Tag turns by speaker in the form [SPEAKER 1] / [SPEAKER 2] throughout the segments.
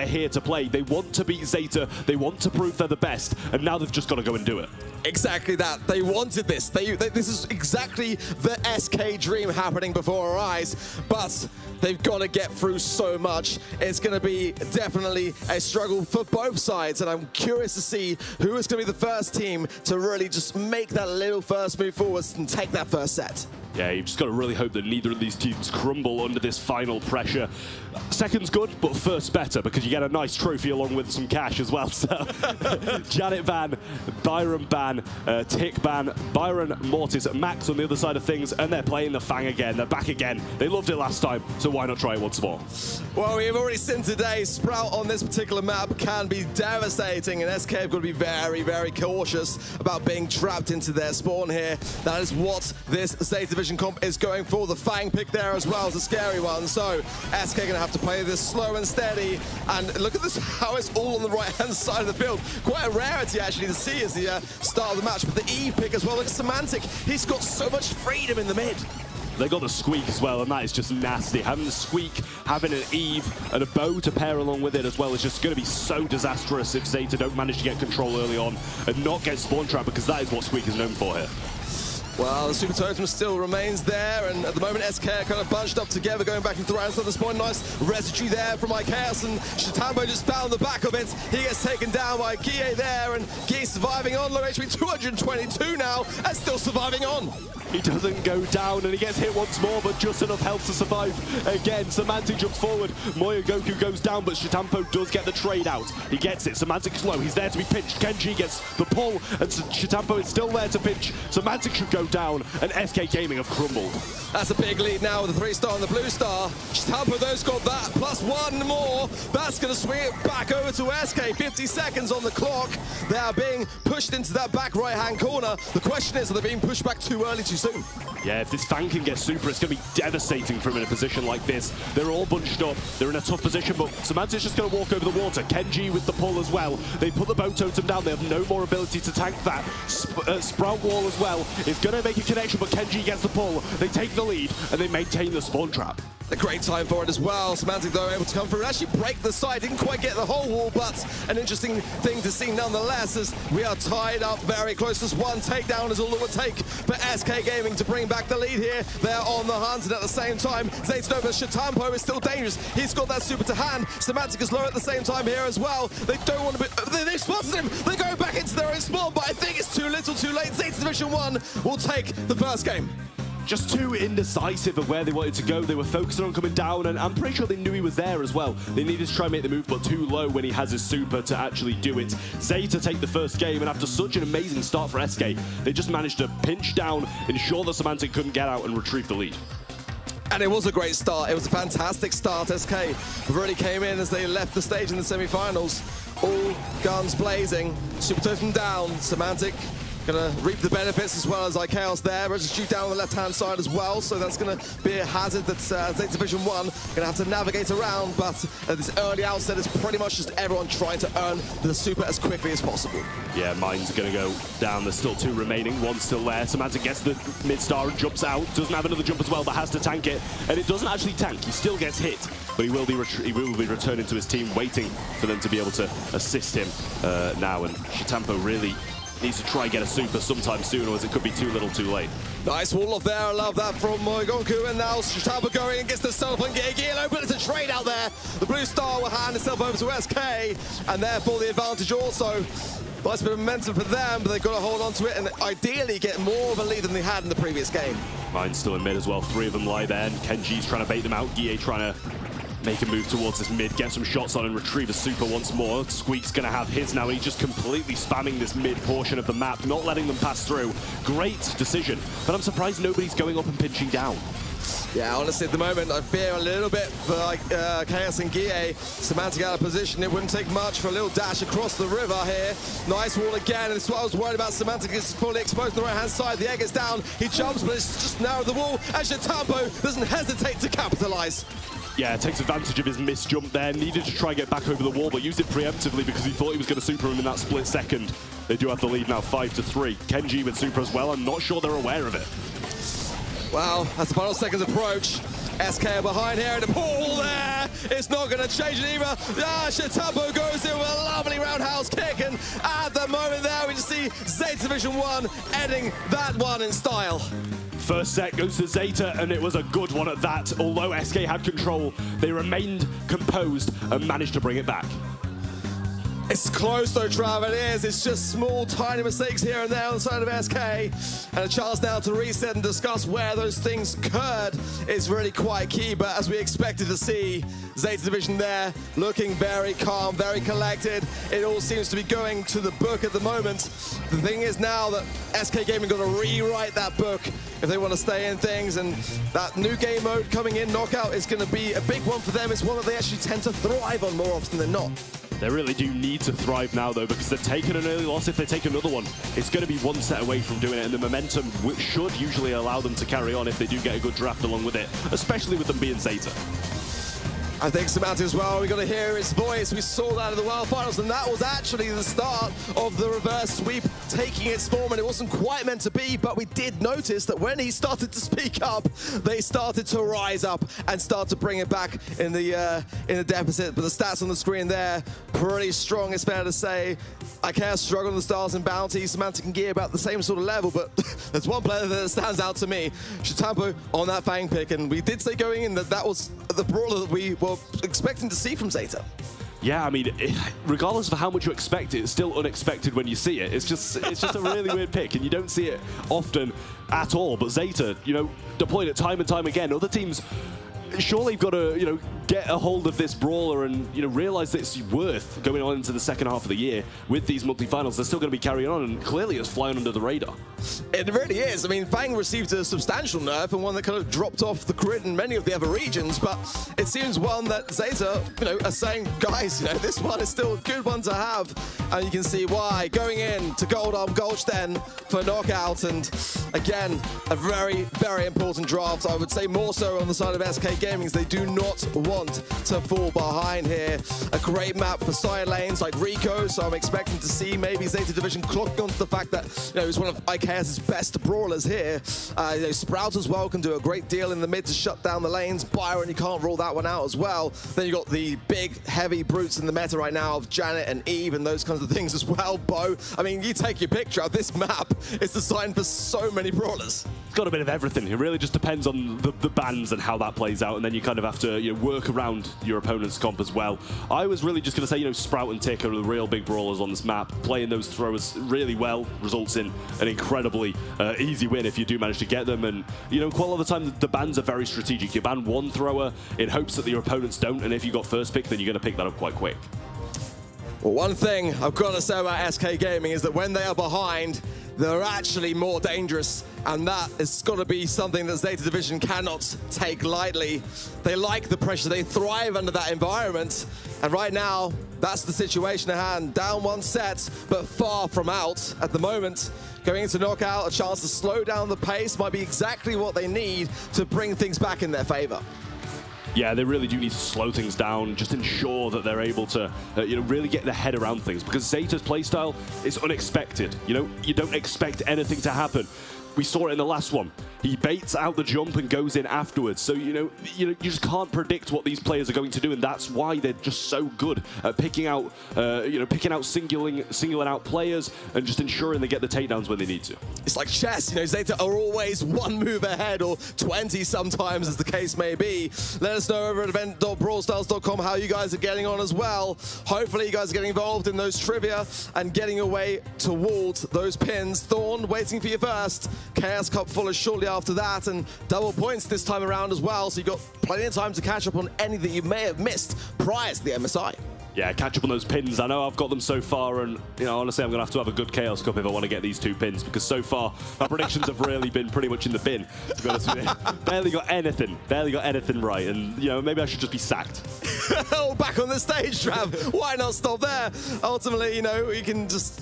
[SPEAKER 1] here to play. They want to beat Zeta. They want to prove they're the best. And now they've just got to go and do it.
[SPEAKER 2] Exactly that. They wanted this. This is exactly the SK dream happening before our eyes. But they've got to get through so much. It's going to be definitely a struggle for both sides. And I'm curious to see who is going to be the first team to really just make that little first move forwards and take that first set.
[SPEAKER 1] Yeah, you've just got to really hope that neither of these teams crumble under this final pressure. Second's good, but first better, because you get a nice trophy along with some cash as well. So, Janet ban, Byron ban, Tick ban, Byron, Mortis, Max on the other side of things, and they're playing the Fang again. They're back again. They loved it last time, so why not try it once more?
[SPEAKER 2] Well, we've already seen today, Sprout on this particular map can be devastating, and SK have got to be very, very cautious about being trapped into their spawn here. That is what this Zeta Division comp is going for. The Fang pick there as well is a scary one. So SK going to have to play this slow and steady. And look at this, how it's all on the right-hand side of the field. Quite a rarity actually to see as the start of the match. But the E pick as well. Look at Semantic. He's got so much freedom in the mid.
[SPEAKER 1] They got the Squeak as well, and that is just nasty. Having the Squeak, having an Eve, and a Bow to pair along with it as well is just going to be so disastrous if Zeta don't manage to get control early on and not get spawn trap, because that is what Squeak is known for here.
[SPEAKER 2] Well, the Super Totem still remains there, and at the moment SK are kind of bunched up together, going back into the round. So this point, nice residue there from IKEOS, and Shitambo just found the back of it. He gets taken down by Guille there, and Guille surviving on. Low HP 222 now, and still surviving on.
[SPEAKER 1] He doesn't go down, and he gets hit once more, but just enough health to survive. Again, Semantic jumps forward. Moya Goku goes down, but Shitampo does get the trade out. He gets it. Semantic's low. He's there to be pinched. Kenji gets the pull, and Shitampo is still there to pinch. Semantic should go down, and SK Gaming have crumbled.
[SPEAKER 2] That's a big lead now with the 3-star and the blue star. Shitampo, those got that, plus one more. That's going to swing it back over to SK. 50 seconds on the clock. They are being pushed into that back right-hand corner. The question is, are they being pushed back too early, too soon?
[SPEAKER 1] Yeah, if this Fang can get super, it's going to be devastating for him in a position like this. They're all bunched up. They're in a tough position, but Semantic's just going to walk over the water. Kenji with the pull as well. They put the bow totem down. They have no more ability to tank that. Sprout wall as well is going to make a connection, but Kenji gets the pull. They take the lead, and they maintain the spawn trap.
[SPEAKER 2] A great time for it as well. Semantic, though, able to come through and actually break the side. Didn't quite get the whole wall, but an interesting thing to see nonetheless, as we are tied up very close. This one takedown is all it would take for SK Gaming to bring back the lead here. They're on the hunt, and at the same time, Zeta Nova Shitampo is still dangerous. He's got that super to hand. Semantic is low at the same time here as well. They don't want to be... They've spotted him. They go back into their own spawn, but I think it's too little too late. Zeta Division 1 will take the first game.
[SPEAKER 1] Just too indecisive of where they wanted to go. They were focusing on coming down, and I'm pretty sure they knew he was there as well. They needed to try and make the move, but too low when he has his super to actually do it. Zeta take the first game, and after such an amazing start for SK, they just managed to pinch down, ensure that Semantic couldn't get out, and retrieve the lead.
[SPEAKER 2] And it was a great start. It was a fantastic start. SK really came in as they left the stage in the semi-finals. All guns blazing. Super Totem down. Semantic gonna reap the benefits as well as IKEOS there. Residue down on the left-hand side as well, so that's gonna be a hazard that Zeta Division 1 gonna have to navigate around, but at this early outset, it's pretty much just everyone trying to earn the super as quickly as possible.
[SPEAKER 1] Yeah, mine's gonna go down. There's still two remaining. One's still there. Semantic gets the mid-star and jumps out. Doesn't have another jump as well, but has to tank it. And it doesn't actually tank. He still gets hit, but he will be returning to his team, waiting for them to be able to assist him now. And Shitampo really needs to try and get a super sometime soon, or as it could be too little too late.
[SPEAKER 2] Nice wall off there. I love that from Goku. And now Shitampo going and gets the stun and getting but it's a trade out there. The blue star will hand itself over to SK, and therefore the advantage also. Nice bit of momentum for them, but they've got to hold on to it and ideally get more of a lead than they had in the previous game.
[SPEAKER 1] Mine's still in mid as well. Three of them lie there, and Kenji's trying to bait them out. Guille trying to make a move towards this mid, get some shots on and retrieve a super once more. Squeak's gonna have his now, and he's just completely spamming this mid portion of the map, not letting them pass through. Great decision, but I'm surprised nobody's going up and pinching down.
[SPEAKER 2] Yeah, honestly, at the moment, I fear a little bit for Chaos and Guille. Semantic out of position. It wouldn't take much for a little dash across the river here. Nice wall again, and it's what I was worried about. Semantic is fully exposed on the right-hand side. The egg is down. He jumps, but it's just narrowed the wall. And Shitampo doesn't hesitate to capitalize.
[SPEAKER 1] Yeah, takes advantage of his missed jump there. Needed to try and get back over the wall, but used it preemptively because he thought he was going to super him in that split second. They do have the lead now, 5-3. Kenji with super as well. I'm not sure they're aware of it.
[SPEAKER 2] Well, as the final seconds approach, SK are behind here, and the pull there It's not going to change it either. Tiempo goes in with a lovely roundhouse kick, and at the moment there, we just see Zeta Division 1 ending that one in style.
[SPEAKER 1] First set goes to Zeta, and it was a good one at that. Although SK had control, they remained composed and managed to bring it back.
[SPEAKER 2] It's close though, Trav, it is. It's just small, tiny mistakes here and there on the side of SK. And a chance now to reset and discuss where those things occurred is really quite key. But as we expected to see, Zeta Division there looking very calm, very collected. It all seems to be going to the book at the moment. The thing is now that SK Gaming got to rewrite that book if they want to stay in things. And that new game mode coming in, Knockout, is going to be a big one for them. It's one that they actually tend to thrive on more often than not.
[SPEAKER 1] They really do need to thrive now, though, because they've taken an early loss. If they take another one, it's going to be one set away from doing it, and the momentum should usually allow them to carry on if they do get a good draft along with it, especially with them being Zeta.
[SPEAKER 2] I think Samantha as well, we got to hear his voice. We saw that in the World Finals, and that was actually the start of the reverse sweep taking its form, and it wasn't quite meant to be, but we did notice that when he started to speak up, they started to rise up and start to bring it back in the deficit. But the stats on the screen there, pretty strong, it's fair to say. I can't struggle on the stars and bounties. Samantha can gear about the same sort of level, but there's one player that stands out to me, Tiempo on that Fang pick, and we did say going in that that was the brawler that we were expecting to see from Zeta.
[SPEAKER 1] Yeah, I mean, regardless of how much you expect it, it's still unexpected when you see it. It's just a really weird pick, and you don't see it often at all. But Zeta, you know, deployed it time and time again. Other teams surely got to, you know, get a hold of this brawler and, you know, realize that it's worth going on into the second half of the year with these multi-finals. They're still going to be carrying on, and clearly it's flying under the radar.
[SPEAKER 2] It really is. I mean, Fang received a substantial nerf and one that kind of dropped off the grid in many of the other regions, but it seems one that Zeta, you know, are saying, guys, you know, this one is still a good one to have, and you can see why. Going in to Gold Arm Goldsten for Knockout, and again, a very, very important draft. I would say more so on the side of SK Gaming. They do not want to fall behind here. A great map for side lanes like Rico, so I'm expecting to see maybe Zeta Division clocking onto the fact that, you know, he's one of IKS's best brawlers here. You know, Sprout as well can do a great deal in the mid to shut down the lanes. Byron, you can't rule that one out as well. Then you got the big, heavy brutes in the meta right now of Janet and Eve and those kinds of things as well. Bo, I mean, you take your picture of this map. It's designed for so many brawlers.
[SPEAKER 1] It's got a bit of everything. It really just depends on the bans and how that plays out, and then you kind of have to, you know, work around your opponent's comp as well. I was really just going to say, you know, Sprout and Tick are the real big brawlers on this map. Playing those throwers really well results in an incredibly easy win if you do manage to get them. And, you know, quite a lot of the time, the bans are very strategic. You ban one thrower in hopes that your opponents don't, and if you got first pick, then you're going to pick that up quite quick.
[SPEAKER 2] Well, one thing I've got to say about SK Gaming is that when they are behind, they're actually more dangerous, and that has got to be something that Zeta Division cannot take lightly. They like the pressure, they thrive under that environment, and right now, that's the situation at hand. Down one set, but far from out at the moment. Going into Knockout, a chance to slow down the pace might be exactly what they need to bring things back in their favor.
[SPEAKER 1] Yeah, they really do need to slow things down, just ensure that they're able to, you know, really get their head around things, because Zeta's playstyle is unexpected. You know, you don't expect anything to happen. We saw it in the last one. He baits out the jump and goes in afterwards. So, you just can't predict what these players are going to do, and that's why they're just so good at picking out, singling out players and just ensuring they get the takedowns when they need to.
[SPEAKER 2] It's like chess, you know, Zeta are always one move ahead, or 20 sometimes, as the case may be. Let us know over at event.brawlstars.com how you guys are getting on as well. Hopefully you guys are getting involved in those trivia and getting away towards those pins. Thorn waiting for you first. Chaos Cup follows shortly after that, and double points this time around as well, so you've got plenty of time to catch up on anything you may have missed prior to the MSI.
[SPEAKER 1] Yeah, catch up on those pins. I know I've got them so far, and, you know, honestly, I'm going to have a good Chaos Cup if I want to get these 2 pins, because so far, my predictions have really been pretty much in the bin, to be honest with you. Barely got anything right, and, you know, maybe I should just be sacked.
[SPEAKER 2] Oh, back on the stage, Trav. Why not stop there? Ultimately, you know, we can just...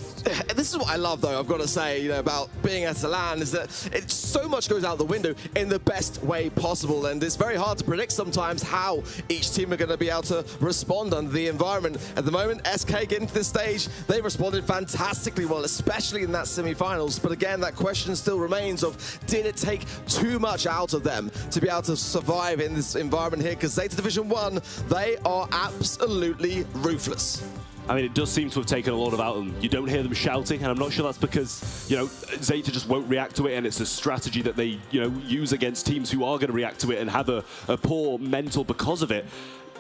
[SPEAKER 2] This is what I love, though, I've got to say, you know, about being at a LAN, is that so much goes out the window in the best way possible, and it's very hard to predict sometimes how each team are going to be able to respond under the environment. environment. At the moment, SK getting to this stage, they responded fantastically well, especially in that semi-finals. But again, that question still remains of, did it take too much out of them to be able to survive in this environment here? Because Zeta Division 1, they are absolutely ruthless.
[SPEAKER 1] I mean, it does seem to have taken a lot of out of them. You don't hear them shouting, and I'm not sure that's because, you know, Zeta just won't react to it, and it's a strategy that they, you know, use against teams who are going to react to it and have a poor mental because of it.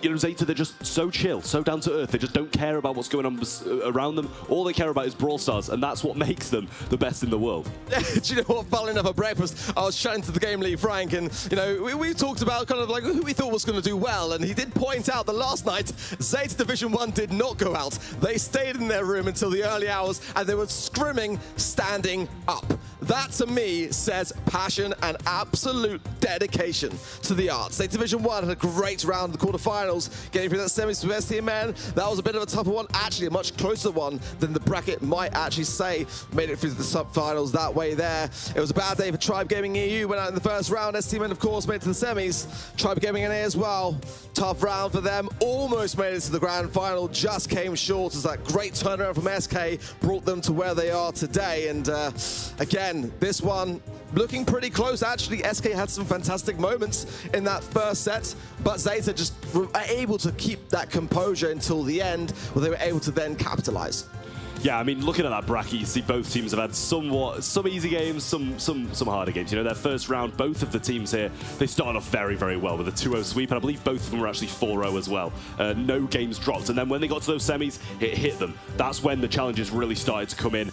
[SPEAKER 1] You know, Zeta, they're just so chill, so down to earth. They just don't care about what's going on around them. All they care about is Brawl Stars, and that's what makes them the best in the world.
[SPEAKER 2] Do you know what? Funnily enough, at breakfast, I was chatting to the game lead, Frank, and, you know, we talked about kind of like who we thought was going to do well, and he did point out that last night, Zeta Division 1 did not go out. They stayed in their room until the early hours, and they were scrimming standing up. That, to me, says passion and absolute dedication to the art. Zeta Division 1 had a great round in the quarterfinals, getting through that semis with Este, man. That was a bit of a tougher one, actually a much closer one than the bracket might actually say. Made it through the sub-finals that way there. It was a bad day for Tribe Gaming EU, went out in the first round. Este, man, of course, made it to the semis. Tribe Gaming NA as well. Tough round for them, almost made it to the grand final, just came short as that great turnaround from SK brought them to where they are today. And again, this one looking pretty close. Actually, SK had some fantastic moments in that first set, but Zeta just were able to keep that composure until the end, where they were able to then capitalize.
[SPEAKER 1] Yeah, I mean, looking at that bracket, you see both teams have had some easy games, some harder games. You know, their first round, both of the teams here, they started off very, very well with a 2-0 sweep, and I believe both of them were actually 4-0 as well. No games dropped, and then when they got to those semis, it hit them. That's when the challenges really started to come in.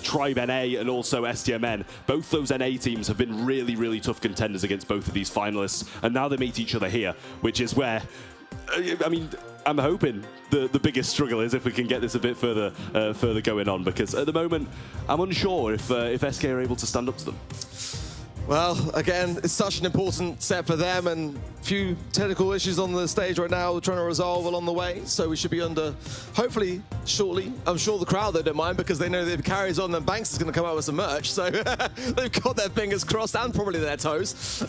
[SPEAKER 1] Tribe NA and also STMN, both those NA teams have been really, really tough contenders against both of these finalists, and now they meet each other here, which is where, I mean, I'm hoping the biggest struggle is if we can get this a bit further going on, because at the moment I'm unsure if SK are able to stand up to them.
[SPEAKER 2] Well, again, it's such an important set for them, and a few technical issues on the stage right now we're trying to resolve along the way, so we should be under, hopefully, shortly. I'm sure the crowd, they don't mind, because they know that if it carries on, then Banks is going to come out with some merch, so they've got their fingers crossed and probably their toes.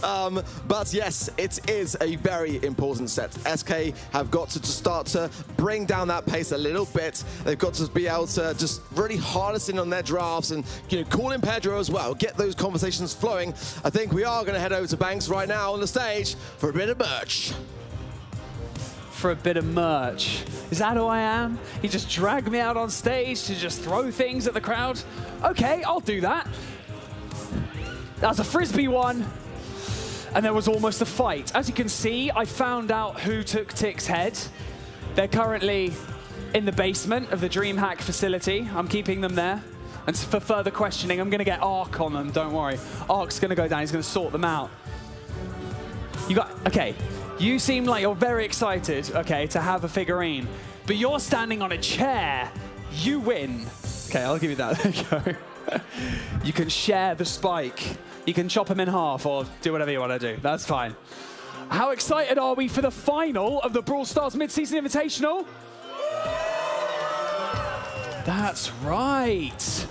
[SPEAKER 2] But yes, it is a very important set. SK have got to just start to bring down that pace a little bit. They've got to be able to just really harness in on their drafts and, you know, call in Pedro as well, get those conversations flowing. I think we are going to head over to Banks right now on the stage for a bit of merch.
[SPEAKER 3] For a bit of merch. Is that who I am? He just dragged me out on stage to just throw things at the crowd? Okay, I'll do that. That was a Frisbee one. And there was almost a fight. As you can see, I found out who took Tick's head. They're currently in the basement of the DreamHack facility. I'm keeping them there. And for further questioning, I'm going to get Ark on them, don't worry. Ark's going to go down, he's going to sort them out. Okay, you seem like you're very excited, okay, to have a figurine, but you're standing on a chair. You win. Okay, I'll give you that. There you go. You can share the spike. You can chop him in half or do whatever you want to do. That's fine. How excited are we for the final of the Brawl Stars Mid-Season Invitational? That's right.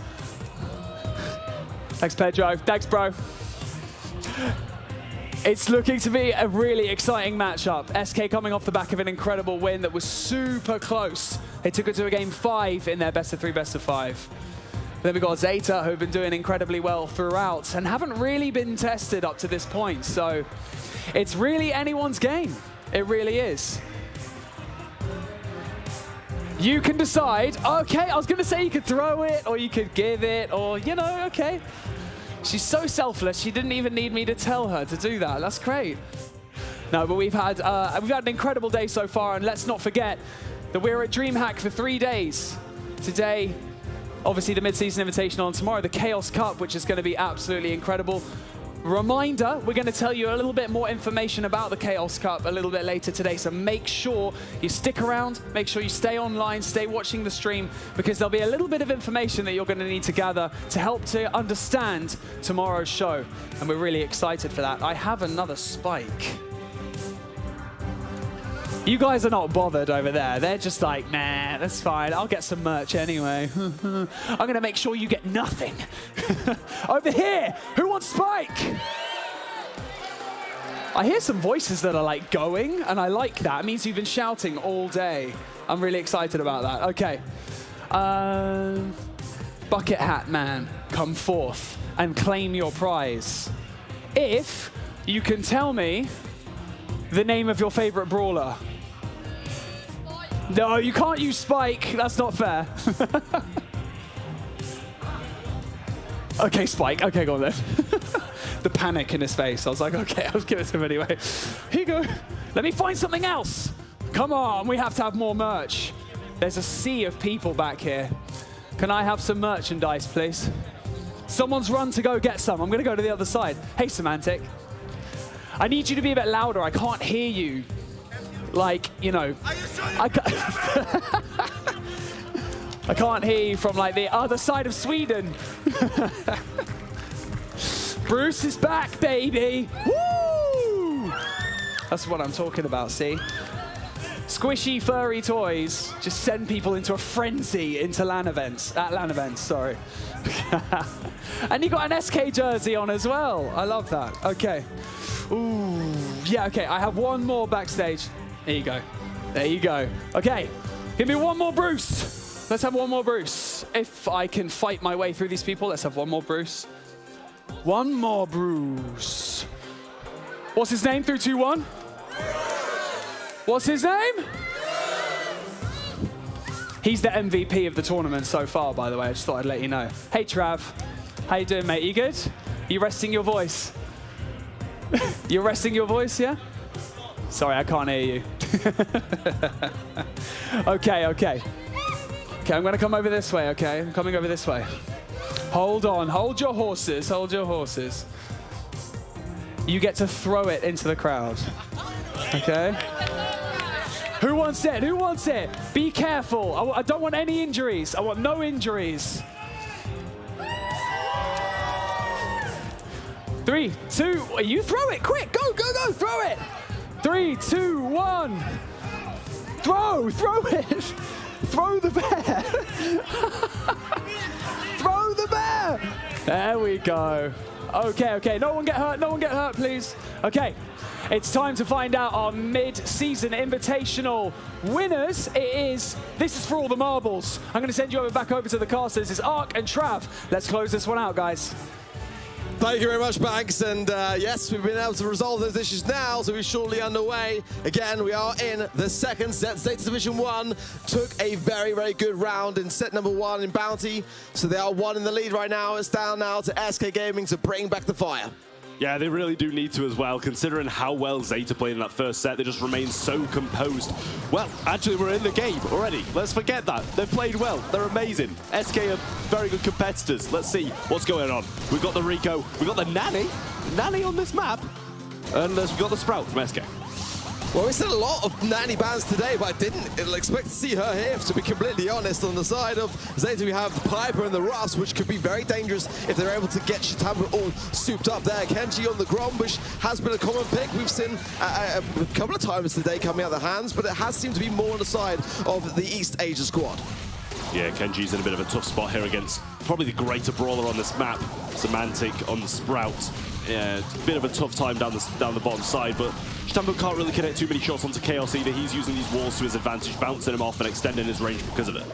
[SPEAKER 3] Thanks, Pedro. Thanks, bro. It's looking to be a really exciting matchup. SK coming off the back of an incredible win that was super close. They took it to a game 5 in their best of 3, best of 5. Then we got Zeta, who've been doing incredibly well throughout and haven't really been tested up to this point. So it's really anyone's game. It really is. You can decide, okay, I was going to say you could throw it or you could give it or, you know, okay. She's so selfless, she didn't even need me to tell her to do that. That's great. No, but we've had an incredible day so far, and let's not forget that we're at DreamHack for 3 days. Today, obviously the Mid-Season Invitational, and tomorrow the Chaos Cup, which is going to be absolutely incredible. Reminder, we're going to tell you a little bit more information about the Chaos Cup a little bit later today, so make sure you stick around, make sure you stay online, stay watching the stream, because there'll be a little bit of information that you're going to need to gather to help to understand tomorrow's show, and we're really excited for that. I have another spike. You guys are not bothered over there. They're just like, nah, that's fine. I'll get some merch anyway. I'm going to make sure you get nothing. Over here, who wants Spike? I hear some voices that are like going, and I like that. It means you've been shouting all day. I'm really excited about that. Okay. Bucket hat man, come forth and claim your prize. If you can tell me the name of your favorite brawler. No, you can't use Spike. That's not fair. Okay, Spike. Okay, go on then. The panic in his face. I was like, okay, I'll give it to him anyway. Here you go. Let me find something else. Come on, we have to have more merch. There's a sea of people back here. Can I have some merchandise, please? Someone's run to go get some. I'm going to go to the other side. Hey, Semantic. I need you to be a bit louder. I can't hear you. Like, you know. I can't hear you from, like, the other side of Sweden. Bruce is back, baby. Woo! That's what I'm talking about, see? Squishy, furry toys just send people into a frenzy into LAN events. At LAN events, sorry. And you got an SK jersey on as well. I love that. Okay. Ooh. Yeah, okay. I have one more backstage. There you go. There you go. Okay. Give me one more Bruce. Let's have one more Bruce. If I can fight my way through these people, let's have one more Bruce. One more Bruce. What's his name? 3, 2, 1. What's his name? He's the MVP of the tournament so far, by the way. I just thought I'd let you know. Hey, Trav. How you doing, mate? You good? You resting your voice? You're resting your voice, yeah? Sorry, I can't hear you. Okay. Okay, I'm going to come over this way, okay? I'm coming over this way. Hold on. Hold your horses. Hold your horses. You get to throw it into the crowd. Okay? Who wants it? Who wants it? Be careful. I don't want any injuries. I want no injuries. 3, 2, you throw it, quick. Go, go, go, throw it. 3, 2, 1. Throw it. Throw the bear. Throw the bear. There we go. Okay. No one get hurt, please. Okay. It's time to find out our mid-season invitational winners. This is for all the marbles. I'm going to send you back over to the casters. It's Ark and Trav. Let's close this one out, guys.
[SPEAKER 2] Thank you very much, Banks. And yes, we've been able to resolve those issues now, so we're shortly underway. Again, we are in the second set. Zeta Division 1 took a very, very good round in set number 1 in Bounty. So they are 1 in the lead right now. It's down now to SK Gaming to bring back the fire.
[SPEAKER 1] Yeah, they really do need to as well, considering how well Zeta played in that first set. They just remain so composed. Well, actually, we're in the game already. Let's forget that. They've played well. They're amazing. SK are very good competitors. Let's see what's going on. We've got the Rico. We've got the Nanny on this map. And we've got the Sprout from SK.
[SPEAKER 2] Well, we said a lot of Nanny bans today, but I didn't expect to see her here, to be completely honest. On the side of Zeta, we have the Piper and the Ruffs, which could be very dangerous if they're able to get Shitambo all souped up there. Kenji on the Grombush has been a common pick. We've seen a couple of times today coming out of the hands, but it has seemed to be more on the side of the East Asia squad.
[SPEAKER 1] Yeah, Kenji's in a bit of a tough spot here against probably the greater brawler on this map, Semantic on the Sprout. Yeah, it's a bit of a tough time down the bottom side, but Shitambo can't really connect too many shots onto Chaos either. He's using these walls to his advantage, bouncing him off and extending his range because of it.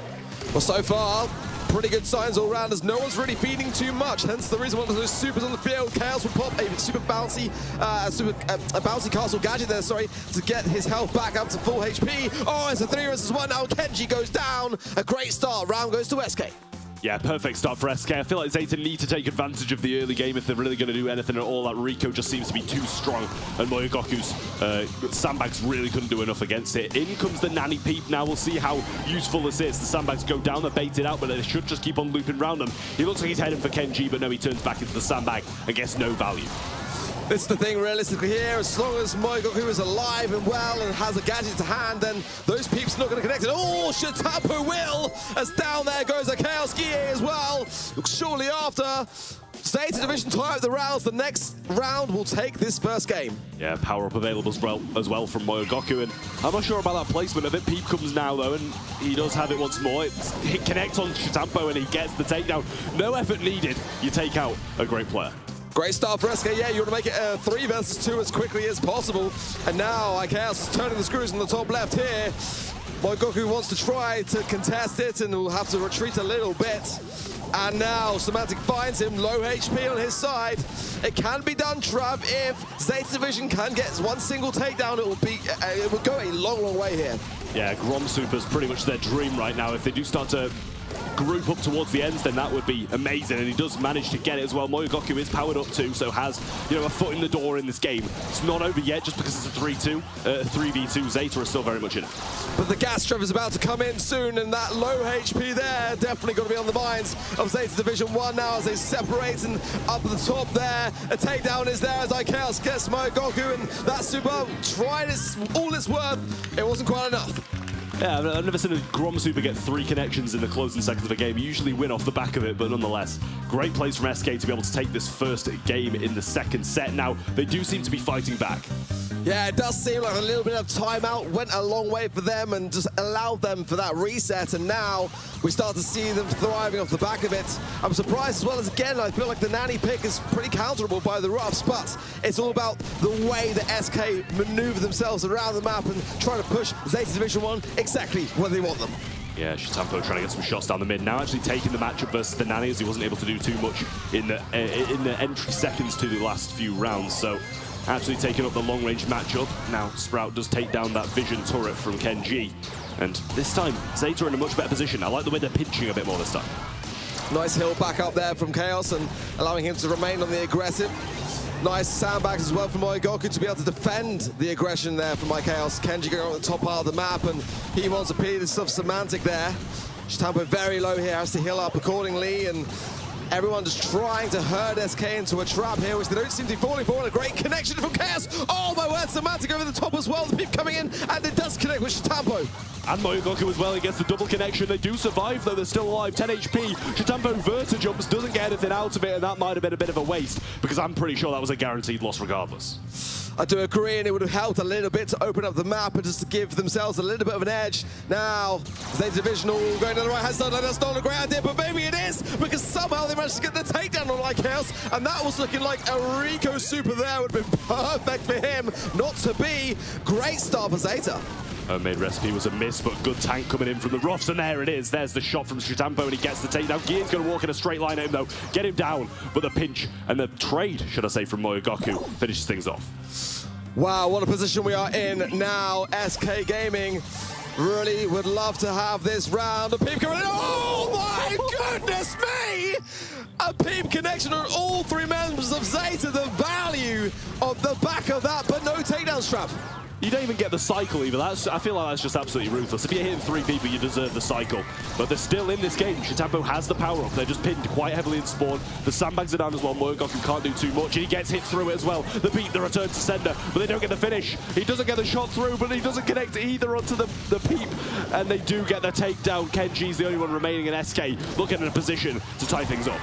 [SPEAKER 2] Well, so far, pretty good signs all round as no one's really feeding too much. Hence the reason one of those supers on the field. Chaos will pop a super bouncy, a bouncy castle gadget there, sorry, to get his health back up to full HP. Oh, it's a 3 versus 1 now. Kenji goes down. A great start. Round goes to SK.
[SPEAKER 1] Yeah, perfect start for SK. I feel like Zeta need to take advantage of the early game if they're really going to do anything at all. That Rico just seems to be too strong, and Moyogoku's sandbags really couldn't do enough against it. In comes the Nanny Peep now. We'll see how useful this is. The sandbags go down, they're baited out, but they should just keep on looping around them. He looks like he's heading for Kenji, but no, he turns back into the sandbag and gets no value.
[SPEAKER 2] This is the thing realistically here, as long as Moyogoku is alive and well and has a gadget to hand, then those peeps are not going to connect it. Oh, Shitambo will, as down there goes a Chaos Gie as well. Shortly after, Zeta Division tie up the rounds. The next round will take this first game.
[SPEAKER 1] Yeah, power-up available as well from Moyogoku, and I'm not sure about that placement of it. Peep comes now, though, and he does have it once more. He connects on Shitambo, and he gets the takedown. No effort needed. You take out a great player.
[SPEAKER 2] Great start for SK. Yeah, you want to make it 3 versus 2 as quickly as possible. And now Chaos is turning the screws on the top left here. Goku wants to try to contest it and will have to retreat a little bit. And now Semantic finds him, low HP on his side. It can be done, Trav. If Zeta Division can get one single takedown, it will go a long, long way here.
[SPEAKER 1] Yeah, Grom Super's pretty much their dream right now. If they do start to group up towards the ends, then that would be amazing, and he does manage to get it as well. Goku is powered up too, so has, you know, a foot in the door in this game. It's not over yet just because it's a 3v2. Zeta is still very much in it.
[SPEAKER 2] But the gas trap is about to come in soon, and that low HP there definitely going to be on the minds of Zeta Division 1 now as they separate, and up the top there, a takedown is there as IKaos gets Goku, and that super tried all it's worth. It wasn't quite enough.
[SPEAKER 1] Yeah, I've never seen a Grom Super get 3 connections in the closing seconds of a game. You usually win off the back of it, but nonetheless, great plays from SK to be able to take this first game in the second set. Now, they do seem to be fighting back.
[SPEAKER 2] Yeah, it does seem like a little bit of timeout went a long way for them and just allowed them for that reset, and now we start to see them thriving off the back of it. I'm surprised as well as, again, I feel like the Nanny pick is pretty counterable by the Roughs, but it's all about the way that SK maneuver themselves around the map and try to push Zeta Division 1 exactly where they want them.
[SPEAKER 1] Yeah, Shitampo trying to get some shots down the mid. Now actually taking the matchup versus the Nanny, as he wasn't able to do too much in the entry seconds to the last few rounds. So actually taking up the long-range matchup. Now Sprout does take down that vision turret from Kenji. And this time, Zeta are in a much better position. I like the way they're pinching a bit more this time.
[SPEAKER 2] Nice hill back up there from Chaos and allowing him to remain on the aggressive. Nice sandbags as well from Goku to be able to defend the aggression there from IKaos. Kenji going on the top part of the map, and he wants a piece of Semantic there. Shitampo very low here, has to heal up accordingly, and everyone just trying to herd SK into a trap here, which they don't seem to be falling for. And a great connection from Chaos. Oh my word, Semantic over the top as well. The peep coming in, and it does connect with Shitampo.
[SPEAKER 1] And Goku as well, he gets the double connection. They do survive though, they're still alive, 10 HP. Shitampo versa jumps, doesn't get anything out of it, and that might have been a bit of a waste, because I'm pretty sure that was a guaranteed loss regardless.
[SPEAKER 2] I do agree, and it would have helped a little bit to open up the map and just to give themselves a little bit of an edge. Now, Zeta Division all going to the right-hand side, and that's not a great idea, but maybe it is, because somehow they managed to get the takedown on IKaos, and that was looking like a Rico super there. Would have been perfect for him not to be. Great start for Zeta.
[SPEAKER 1] Homemade recipe was a miss, but good tank coming in from the Roughs, and there it is. There's the shot from Shitampo, and he gets the takedown. Gear's going to walk in a straight line at him, though. Get him down, but the pinch and the trade, should I say, from Goku finishes things off.
[SPEAKER 2] Wow, what a position we are in now. SK Gaming really would love to have this round. A peep coming in. Oh my goodness me! A peep connection on all 3 members of Zeta. The value of the back of that, but no takedown strap.
[SPEAKER 1] You don't even get the cycle either. I feel like that's just absolutely ruthless. If you're hitting 3 people, you deserve the cycle. But they're still in this game. Shitampo has the power up. They're just pinned quite heavily in spawn. The sandbags are down as well. Goku can't do too much. He gets hit through it as well. The beat, the return to sender, but they don't get the finish. He doesn't get the shot through, but he doesn't connect either onto the peep. And they do get the takedown. Kenji's the only one remaining in SK, looking in a position to tie things up.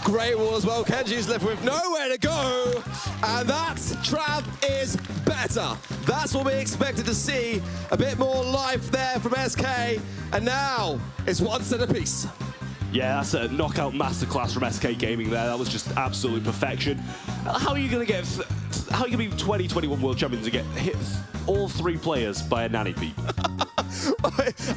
[SPEAKER 2] Great wall as well. Kenji's left with nowhere to go. And that trap is better. That's what we expected to see. A bit more life there from SK. And now it's one set apiece.
[SPEAKER 1] Yeah, that's a knockout masterclass from SK Gaming there. That was just absolute perfection. How are you going to be 2021 world champions and get hit all 3 players by a Nanny peep?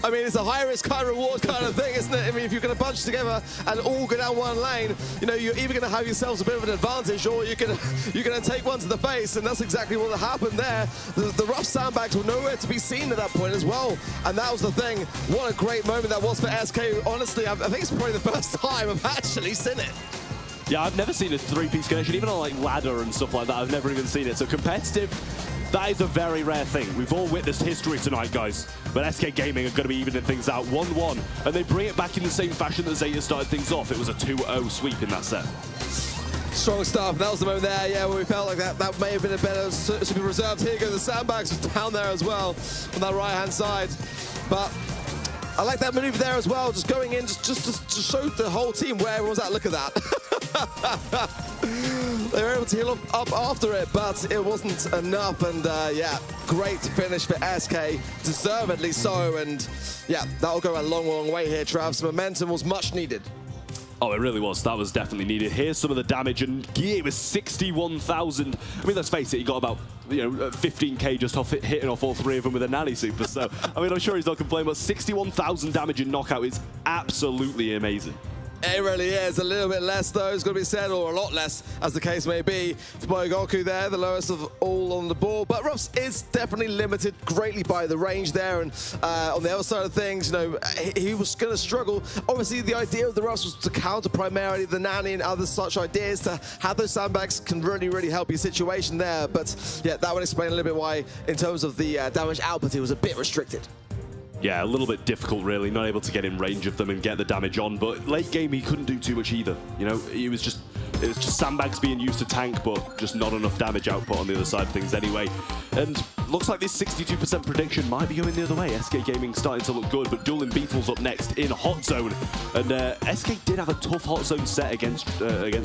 [SPEAKER 2] I mean, it's a high-risk, high-reward kind of thing, isn't it? I mean, if you're going to bunch together and all go down one lane, you know, you're either going to have yourselves a bit of an advantage, or you're going to take one to the face, and that's exactly what happened there. The rough sandbags were nowhere to be seen at that point as well, and that was the thing. What a great moment that was for SK. Honestly, I think it's probably the first time I've actually seen it.
[SPEAKER 1] Yeah, I've never seen a 3-piece connection, even on like ladder and stuff like that. I've never even seen it. So competitive, that is a very rare thing. We've all witnessed history tonight, guys. But SK Gaming are going to be evening things out 1-1, and they bring it back in the same fashion that Zeta started things off. It was a 2-0 sweep in that set.
[SPEAKER 2] Strong stuff. That was the moment there, yeah, where we felt like that may have been a better super reserved. Here go the sandbags down there as well on that right-hand side. But I like that maneuver there as well, just going in, just to show the whole team where everyone's at. Look at that. They were able to heal up after it, but it wasn't enough. And yeah, great finish for SK, deservedly so. And yeah, that'll go a long, long way here, Trav. Momentum was much needed.
[SPEAKER 1] Oh, it really was. That was definitely needed. Here's some of the damage, and Guille was 61,000. I mean, let's face it, he got about 15k just off hitting off all three of them with a nanny super. So, I mean, I'm sure he's not complaining, but 61,000 damage in knockout is absolutely amazing.
[SPEAKER 2] It really is. A little bit less, though, it's going to be said, or a lot less, as the case may be. For Goku there, the lowest of all on the board. But Ruffs is definitely limited greatly by the range there. And on the other side of things, he was going to struggle. Obviously, the idea of the Ruffs was to counter primarily the nanny and other such ideas. To have those sandbags can really, really help your situation there. But yeah, that would explain a little bit why, in terms of the damage output, he was a bit restricted.
[SPEAKER 1] Yeah, a little bit difficult, really, not able to get in range of them and get the damage on. But late game, he couldn't do too much either. It was just sandbags being used to tank, but just not enough damage output on the other side of things anyway. And looks like this 62% prediction might be going the other way. SK Gaming starting to look good, but Dueling Beetle's up next in Hot Zone. And SK did have a tough Hot Zone set against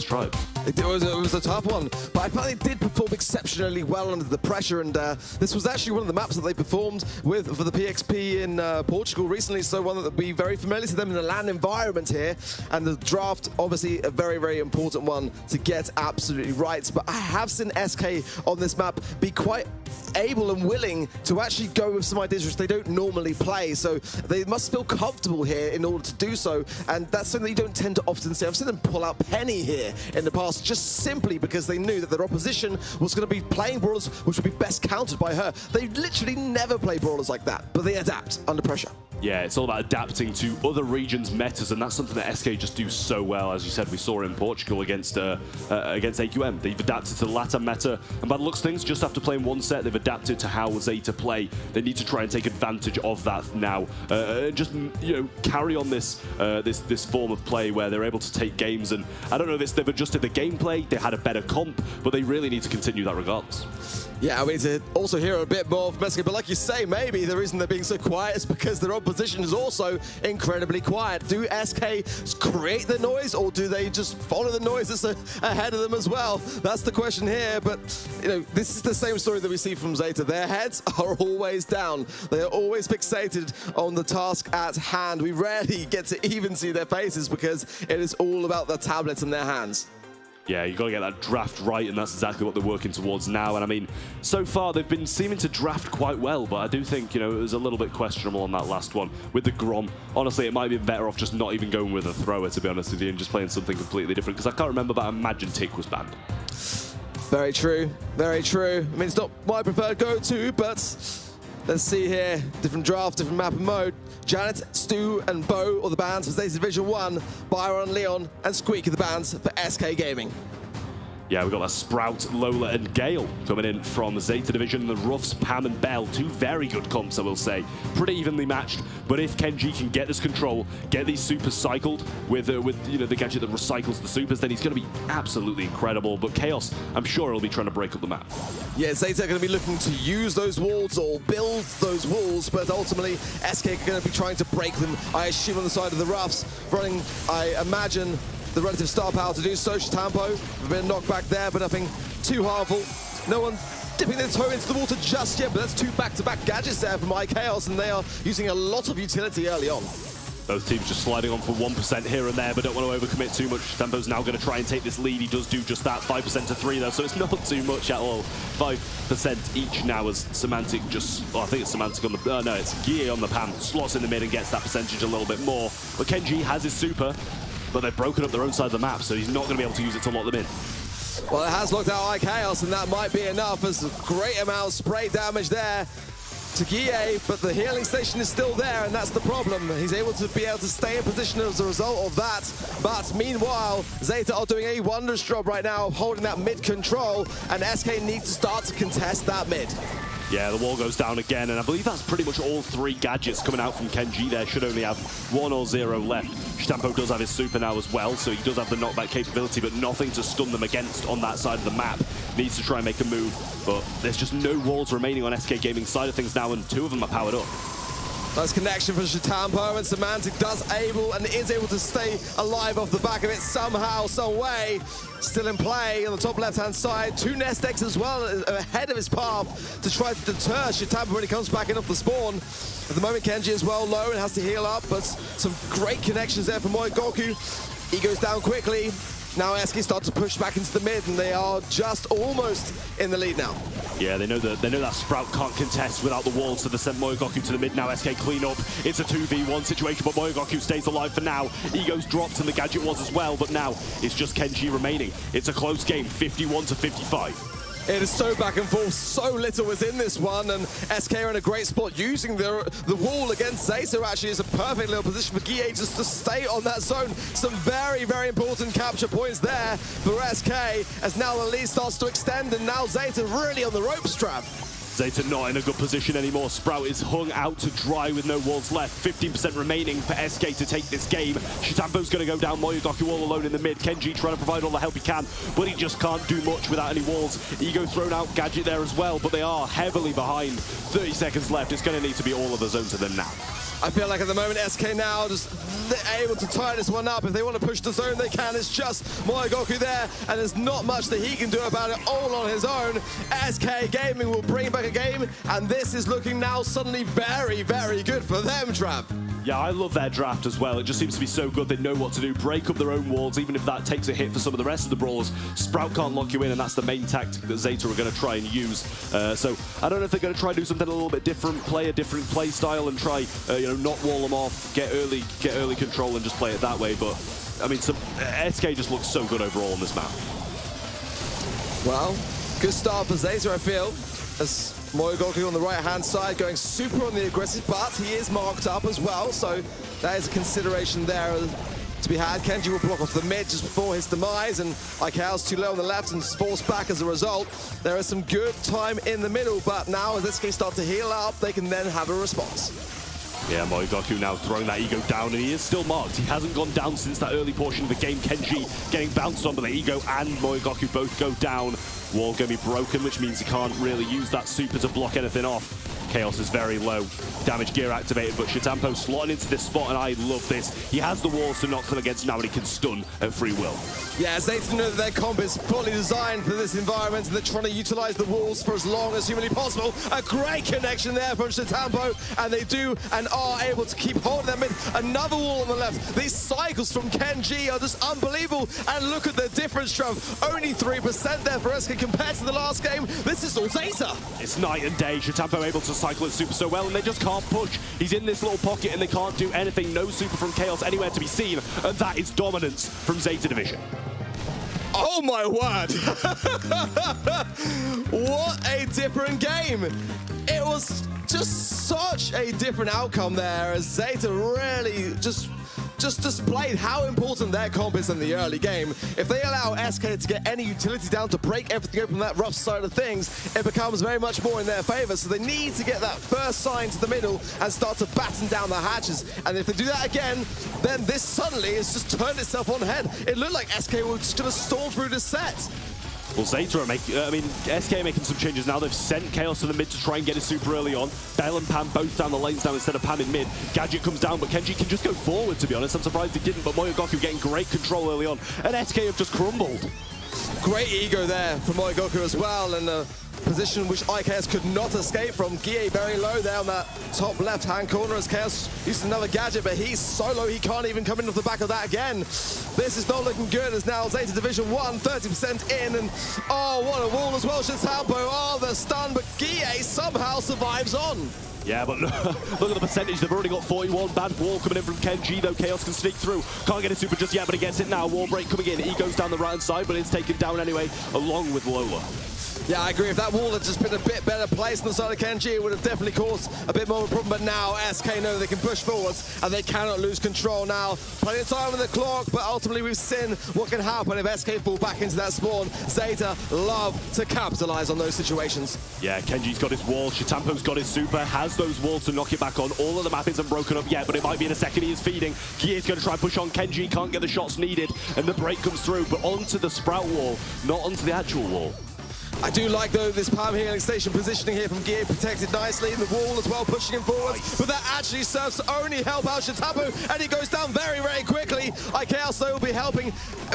[SPEAKER 1] Tribe.
[SPEAKER 2] It was a tough one, but I thought they did perform exceptionally well under the pressure. And this was actually one of the maps that they performed with for the PXP in Portugal recently, so one that will be very familiar to them in the LAN environment here. And the draft, obviously, a very, very important one to get absolutely right. But I have seen SK on this map be quite able and willing to actually go with some ideas which they don't normally play, so they must feel comfortable here in order to do so, and that's something that you don't tend to often see. I've seen them pull out Penny here in the past just simply because they knew that their opposition was going to be playing brawlers which would be best countered by her. They literally never play brawlers like that, but they adapt under pressure.
[SPEAKER 1] Yeah, it's all about adapting to other regions' metas, and that's something that SK just do so well. As you said, we saw in Portugal against AQM. They've adapted to the LATAM meta, and by the looks of things, just after playing one set, they've adapted to how Zeta play. They need to try and take advantage of that now. Just carry on this form of play where they're able to take games. And I don't know if they've adjusted the gameplay, they had a better comp, but they really need to continue that regardless.
[SPEAKER 2] Yeah, we need to also hear a bit more from SK, but like you say, maybe the reason they're being so quiet is because their opposition is also incredibly quiet. Do SK create the noise, or do they just follow the noise that's ahead of them as well? That's the question here, but this is the same story that we see from Zeta. Their heads are always down. They are always fixated on the task at hand. We rarely get to even see their faces because it is all about the tablets in their hands.
[SPEAKER 1] Yeah, you've got to get that draft right, and that's exactly what they're working towards now. And I mean, so far they've been seeming to draft quite well, but I do think, it was a little bit questionable on that last one with the Grom. Honestly, it might be better off just not even going with a thrower, to be honest with you, and just playing something completely different, because I can't remember, but I imagine Tick was banned.
[SPEAKER 2] Very true, very true. I mean, it's not my preferred go-to, but let's see here. Different draft, different map and mode. Janet, Stu, and Bo are the bans for Zeta Division 1. Byron, Leon, and Squeak are the bans for SK Gaming.
[SPEAKER 1] Yeah, we've got that Sprout, Lola, and Gale coming in from Zeta Division. The Ruffs, Pam, and Bell, two very good comps, I will say. Pretty evenly matched, but if Kenji can get this control, get these supers cycled with the gadget that recycles the supers, then he's going to be absolutely incredible. But Chaos, I'm sure he'll be trying to break up the map.
[SPEAKER 2] Yeah, Zeta are going to be looking to use those walls or build those walls, but ultimately SK are going to be trying to break them, I assume, on the side of the Ruffs, running, I imagine, the relative star power to do so. Tampo, a bit of knockback there, but nothing too harmful. No one dipping their toe into the water just yet, but that's two back-to-back gadgets there from iChaos, and they are using a lot of utility early on.
[SPEAKER 1] Both teams just sliding on for 1% here and there, but don't want to overcommit too much. Tempo's now going to try and take this lead. He does do just that, 5% to 3 though, so it's not too much at all. 5% each now as Semantic I think it's Semantic on the, no, it's Guille on the Pam, slots in the mid and gets that percentage a little bit more. But Kenji has his super, but they've broken up their own side of the map, so he's not going to be able to use it to lock them in.
[SPEAKER 2] Well, it has locked out iChaos, and that might be enough. There's a great amount of spray damage there to Guille, but the healing station is still there, and that's the problem. He's able to stay in position as a result of that. But meanwhile, Zeta are doing a wondrous job right now of holding that mid control, and SK need to start to contest that mid.
[SPEAKER 1] Yeah, the wall goes down again, and I believe that's pretty much all three gadgets coming out from Kenji there. Should only have 1 or 0 left. Stampo does have his super now as well, so he does have the knockback capability, but nothing to stun them against on that side of the map. Needs to try and make a move, but there's just no walls remaining on SK Gaming's side of things now, and 2 of them are powered up.
[SPEAKER 2] Nice connection for Tampo, and Semantic is able to stay alive off the back of it somehow, some way. Still in play on the top left-hand side. 2 nest eggs as well ahead of his path to try to deter Tampo when he comes back in off the spawn. At the moment, Kenji is well low and has to heal up, but some great connections there from Goku. He goes down quickly. Now Este starts to push back into the mid, and they are just almost in the lead now.
[SPEAKER 1] Yeah, they know that Sprout can't contest without the walls, so they send Moyogoku to the mid now. SK clean up. It's a 2v1 situation, but Moyogoku stays alive for now. Ego's dropped, and the gadget was as well, but now it's just Kenji remaining. It's a close game, 51 to 55.
[SPEAKER 2] It is so back and forth, so little was in this one, and SK are in a great spot using the wall against Zeta. Actually, is a perfect little position for Guille just to stay on that zone. Some very, very important capture points there for SK, as now the lead starts to extend, and now Zeta really on the rope strap.
[SPEAKER 1] Zeta not in a good position anymore. Sprout is hung out to dry with no walls left. 15% remaining for SK to take this game. Shitampo's going to go down. Moyogoku all alone in the mid. Kenji trying to provide all the help he can, but he just can't do much without any walls. Ego thrown out, gadget there as well, but they are heavily behind. 30 seconds left. It's going to need to be all of the zone to them now.
[SPEAKER 2] I feel like at the moment SK now just able to tie this one up. If they want to push the zone, they can. It's just Moyogoku there, and there's not much that he can do about it all on his own. SK Gaming will bring back a game, and this is looking now suddenly very, very good for them, Trav.
[SPEAKER 1] Yeah, I love their draft as well. It just seems to be so good. They know what to do. Break up their own walls, even if that takes a hit for some of the rest of the brawlers. Sprout can't lock you in, and that's the main tactic that Zeta are going to try and use. So I don't know if they're going to try and do something a little bit different, play a different play style, and try, not wall them off, get early control, and just play it that way. But I mean, SK just looks so good overall on this map.
[SPEAKER 2] Well, good start for Zeta, I feel. As Moyogoku on the right-hand side going super on the aggressive, but he is marked up as well, so that is a consideration there to be had. Kenji will block off the mid just before his demise, and IKL's too low on the left and is forced back as a result. There is some good time in the middle, but now as SK start to heal up, they can then have a response.
[SPEAKER 1] Yeah, Moyogoku now throwing that Ego down, and he is still marked. He hasn't gone down since that early portion of the game. Kenji getting bounced on, but the Ego and Moyogoku both go down. Wall going to be broken, which means he can't really use that super to block anything off. Chaos is very low. Damage gear activated, but Shitampo slotting into this spot, and I love this. He has the walls to knock them against now, and he can stun at free will.
[SPEAKER 2] Yeah, Zeta know that their comp is fully designed for this environment, and they're trying to utilize the walls for as long as humanly possible. A great connection there from Shitampo, and they do and are able to keep hold of them in. Another wall on the left. These cycles from Kenji are just unbelievable, and look at the difference, Trav. Only 3% there for SK compared to the last game. This is all Zeta.
[SPEAKER 1] It's night and day. Shitampo able to cycle his super so well, and they just can't push. He's in this little pocket, and they can't do anything. No super from Chaos anywhere to be seen, and that is dominance from Zeta Division.
[SPEAKER 2] Oh my word! What a different game! It was just such a different outcome there, as Zeta really just displayed how important their comp is in the early game. If they allow SK to get any utility down to break everything open on that rough side of things, it becomes very much more in their favor. So they need to get that first sign to the middle and start to batten down the hatches. And if they do that again, then this suddenly has just turned itself on head. It looked like SK were just going to storm through the set.
[SPEAKER 1] Well, Zeta are SK are making some changes now. They've sent Chaos to the mid to try and get it super early on. Bell and Pam both down the lanes now instead of Pam in mid. Gadget comes down, but Kenji can just go forward, to be honest. I'm surprised he didn't, but Moyogoku getting great control early on. And SK have just crumbled.
[SPEAKER 2] Great ego there for Moyogoku as well, and a position which IKS could not escape from. Guille very low there on that top left-hand corner as Chaos used another gadget, but he's so low he can't even come in off the back of that again. This is not looking good as now Zeta Division 1, 30% in, and oh, what a wall as well. Shitampo, oh, the stun, but Guille somehow survives on.
[SPEAKER 1] Yeah, but look at the percentage. They've already got 41. Bad wall coming in from Kenji, though. Chaos can sneak through. Can't get a super just yet, but he gets it now. Wall break coming in. He goes down the right-hand side, but it's taken down anyway, along with Lola.
[SPEAKER 2] Yeah, I agree. If that wall had just been a bit better placed on the side of Kenji, it would have definitely caused a bit more of a problem. But now SK know they can push forwards, and they cannot lose control now. Plenty of time on the clock, but ultimately we've seen what can happen if SK fall back into that spawn. Zeta love to capitalize on those situations.
[SPEAKER 1] Yeah, Kenji's got his wall. Shitampo's got his super, has those walls to knock it back on. All of the map isn't broken up yet, but it might be in a second. He is feeding. Guille's going to try and push on. Kenji can't get the shots needed, and the break comes through, but onto the Sprout wall, not onto the actual wall.
[SPEAKER 2] I do like, though, this Palm healing station positioning here from Guille, protected nicely in the wall as well, pushing him forwards. Nice. But that actually serves to only help out Shitampo, and he goes down very, very quickly. quickly. IKEA though will be helping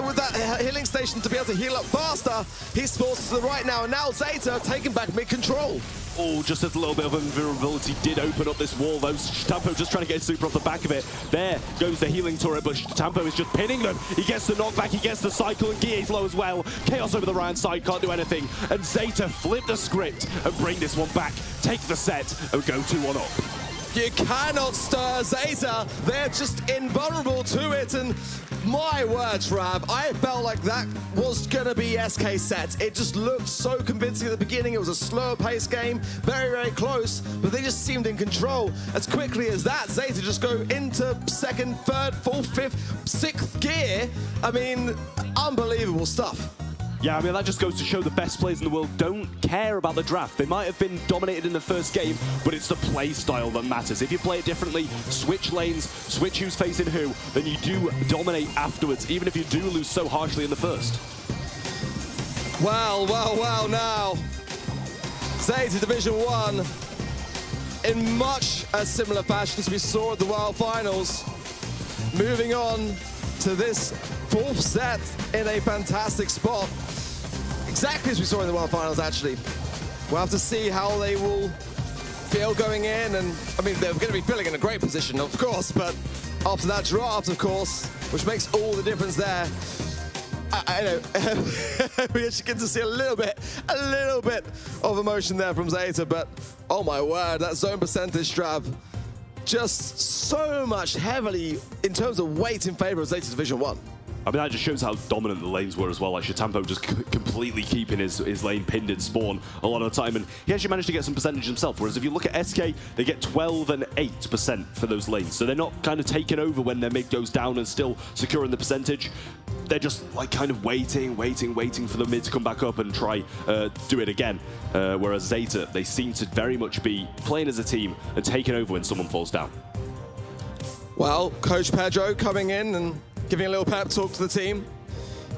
[SPEAKER 2] with that healing station to be able to heal up faster. He's forced to the right now, and now Zeta taking back mid-control.
[SPEAKER 1] Oh, just a little bit of invulnerability did open up this wall, though. Tampo just trying to get super off the back of it. There goes the healing turret, but Tampo is just pinning them. He gets the knockback, he gets the cycle, and Guille's low as well. Chaos over the right side, can't do anything. And Zeta flip the script and bring this one back, take the set, and go 2-1 up.
[SPEAKER 2] You cannot stir Zeta. They're just invulnerable to it, and my word, Trav, I felt like that was gonna be SK set. It just looked so convincing at the beginning. It was a slower paced game, very, very close, but they just seemed in control. As quickly as that, Zeta just go into second, third, fourth, fifth, sixth gear. I mean, unbelievable stuff.
[SPEAKER 1] Yeah, I mean, that just goes to show the best players in the world don't care about the draft. They might have been dominated in the first game, but it's the play style that matters. If you play it differently, switch lanes, switch who's facing who, then you do dominate afterwards, even if you do lose so harshly in the first.
[SPEAKER 2] Well, now. Zeta Division 1, in much a similar fashion as we saw at the World Finals, moving on to this fourth set in a fantastic spot. Exactly as we saw in the World Finals, actually. We'll have to see how they will feel going in, and I mean, they're going to be feeling in a great position, of course, but after that draft, of course, which makes all the difference there. I know, we actually get to see a little bit of emotion there from Zeta, but oh my word, that zone percentage trap. Just so much heavily in terms of weight in favor of Zeta Division 1.
[SPEAKER 1] I mean, that just shows how dominant the lanes were as well. Like, Tampo just completely keeping his lane pinned in spawn a lot of the time, and he actually managed to get some percentage himself. Whereas if you look at SK, they get 12 and 8% for those lanes. So they're not kind of taking over when their mid goes down and still securing the percentage. They're just like kind of waiting for the mid to come back up and try do it again. Whereas Zeta, they seem to very much be playing as a team and taking over when someone falls down.
[SPEAKER 2] Well, Coach Pedro coming in and giving a little pep talk to the team,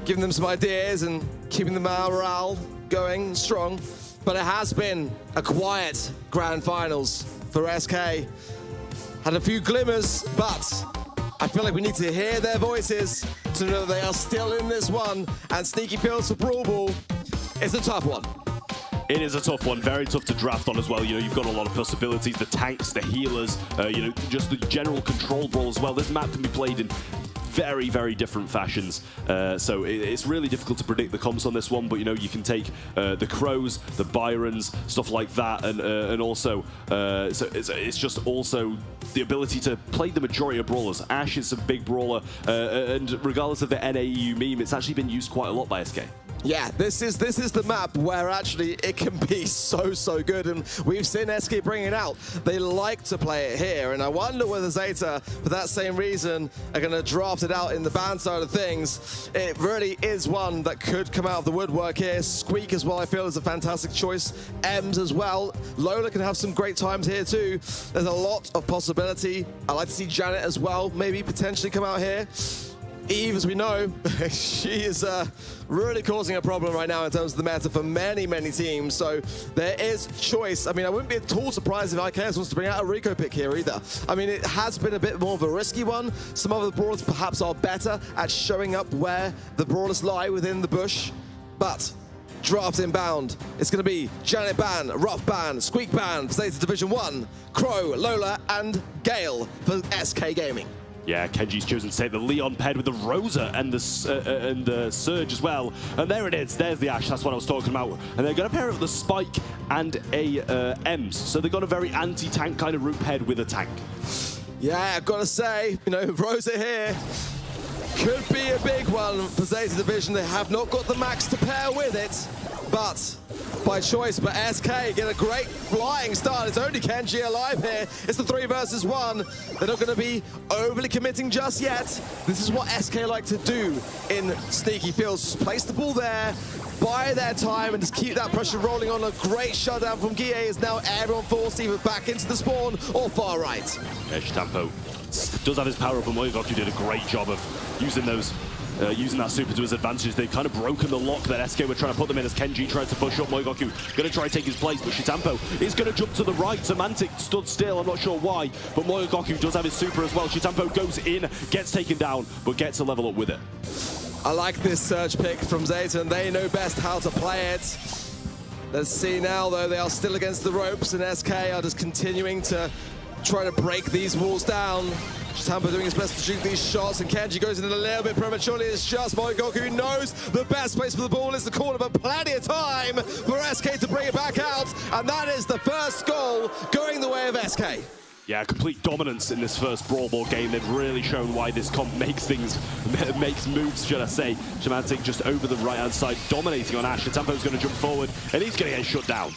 [SPEAKER 2] giving them some ideas and keeping the morale going strong. But it has been a quiet grand finals for SK. Had a few glimmers, but I feel like we need to hear their voices to know they are still in this one. And Sneaky Pills for Brawl Ball is a tough one.
[SPEAKER 1] It is a tough one, very tough to draft on as well. You know, you've got a lot of possibilities, the tanks, the healers, you know, just the general control brawl as well. This map can be played in very, very different fashions. So it's really difficult to predict the comps on this one, but you know, you can take the Crows, the Byrons, stuff like that, and also, so it's just also the ability to play the majority of brawlers. Ashe is a big brawler, and regardless of the NAEU meme, it's actually been used quite a lot by SK.
[SPEAKER 2] Yeah, this is the map where actually it can be so good, and we've seen SK bring it out. They like to play it here, and I wonder whether Zeta, for that same reason, are going to draft it out in the ban side of things. It really is one that could come out of the woodwork here. Squeak as well, I feel, is a fantastic choice. Ems as well. Lola can have some great times here too. There's a lot of possibility. I like to see Janet as well, maybe potentially come out here. Eve, as we know, she is really causing a problem right now in terms of the meta for many teams. So there is choice. I mean, I wouldn't be at all surprised if IKS wants to bring out a Rico pick here either. I mean, it has been a bit more of a risky one. Some of the brawlers perhaps are better at showing up where the brawlers lie within the bush. But draft inbound. It's going to be Janet ban, Ruff ban, Squeak ban for Zeta Division 1, Crow, Lola, and Gale for SK Gaming.
[SPEAKER 1] Yeah, Kenji's chosen to take the Leon paired with the Rosa and the Surge as well. And there it is. There's the Ashe. That's what I was talking about. And they're going to pair it with a Spike and a Ems. So they've got a very anti-tank kind of route paired with a tank.
[SPEAKER 2] Yeah, I've got to say, you know, Rosa here could be a big one for Zeta Division. They have not got the max to pair with it, but by choice. But SK get a great flying start. It's only Kenji alive here. It's the 3 versus 1. They're not going to be overly committing just yet. This is what SK like to do in Sneaky Fields. Just place the ball there, buy their time, and just keep that pressure rolling on. A great shutdown from Guille is now everyone forced either back into the spawn or far right.
[SPEAKER 1] Yeah, Tampo does have his power up, and Moivoku did a great job of using those using that super to his advantage. They've kind of broken the lock that SK were trying to put them in as Kenji tries to push up. Moigoku going to try and take his place, but Shitampo is going to jump to the right. Semantic stood still, I'm not sure why, but Moigoku does have his super as well. Shitampo goes in, gets taken down, but gets a level up with it.
[SPEAKER 2] I like this surge pick from Zeta, and they know best how to play it. Let's see now, though, they are still against the ropes, and SK are just continuing to try to break these walls down. Shitampo doing his best to shoot these shots, and Kenji goes in a little bit prematurely. It's just Moigoku who knows the best place for the ball is the corner, but plenty of time for SK to bring it back out, and that is the first goal going the way of SK.
[SPEAKER 1] Yeah, complete dominance in this first Brawl Ball game. They've really shown why this comp makes moves, should I say. Shimantic just over the right-hand side, dominating on Ash. Shitampo's going to jump forward, and he's going to get shut down.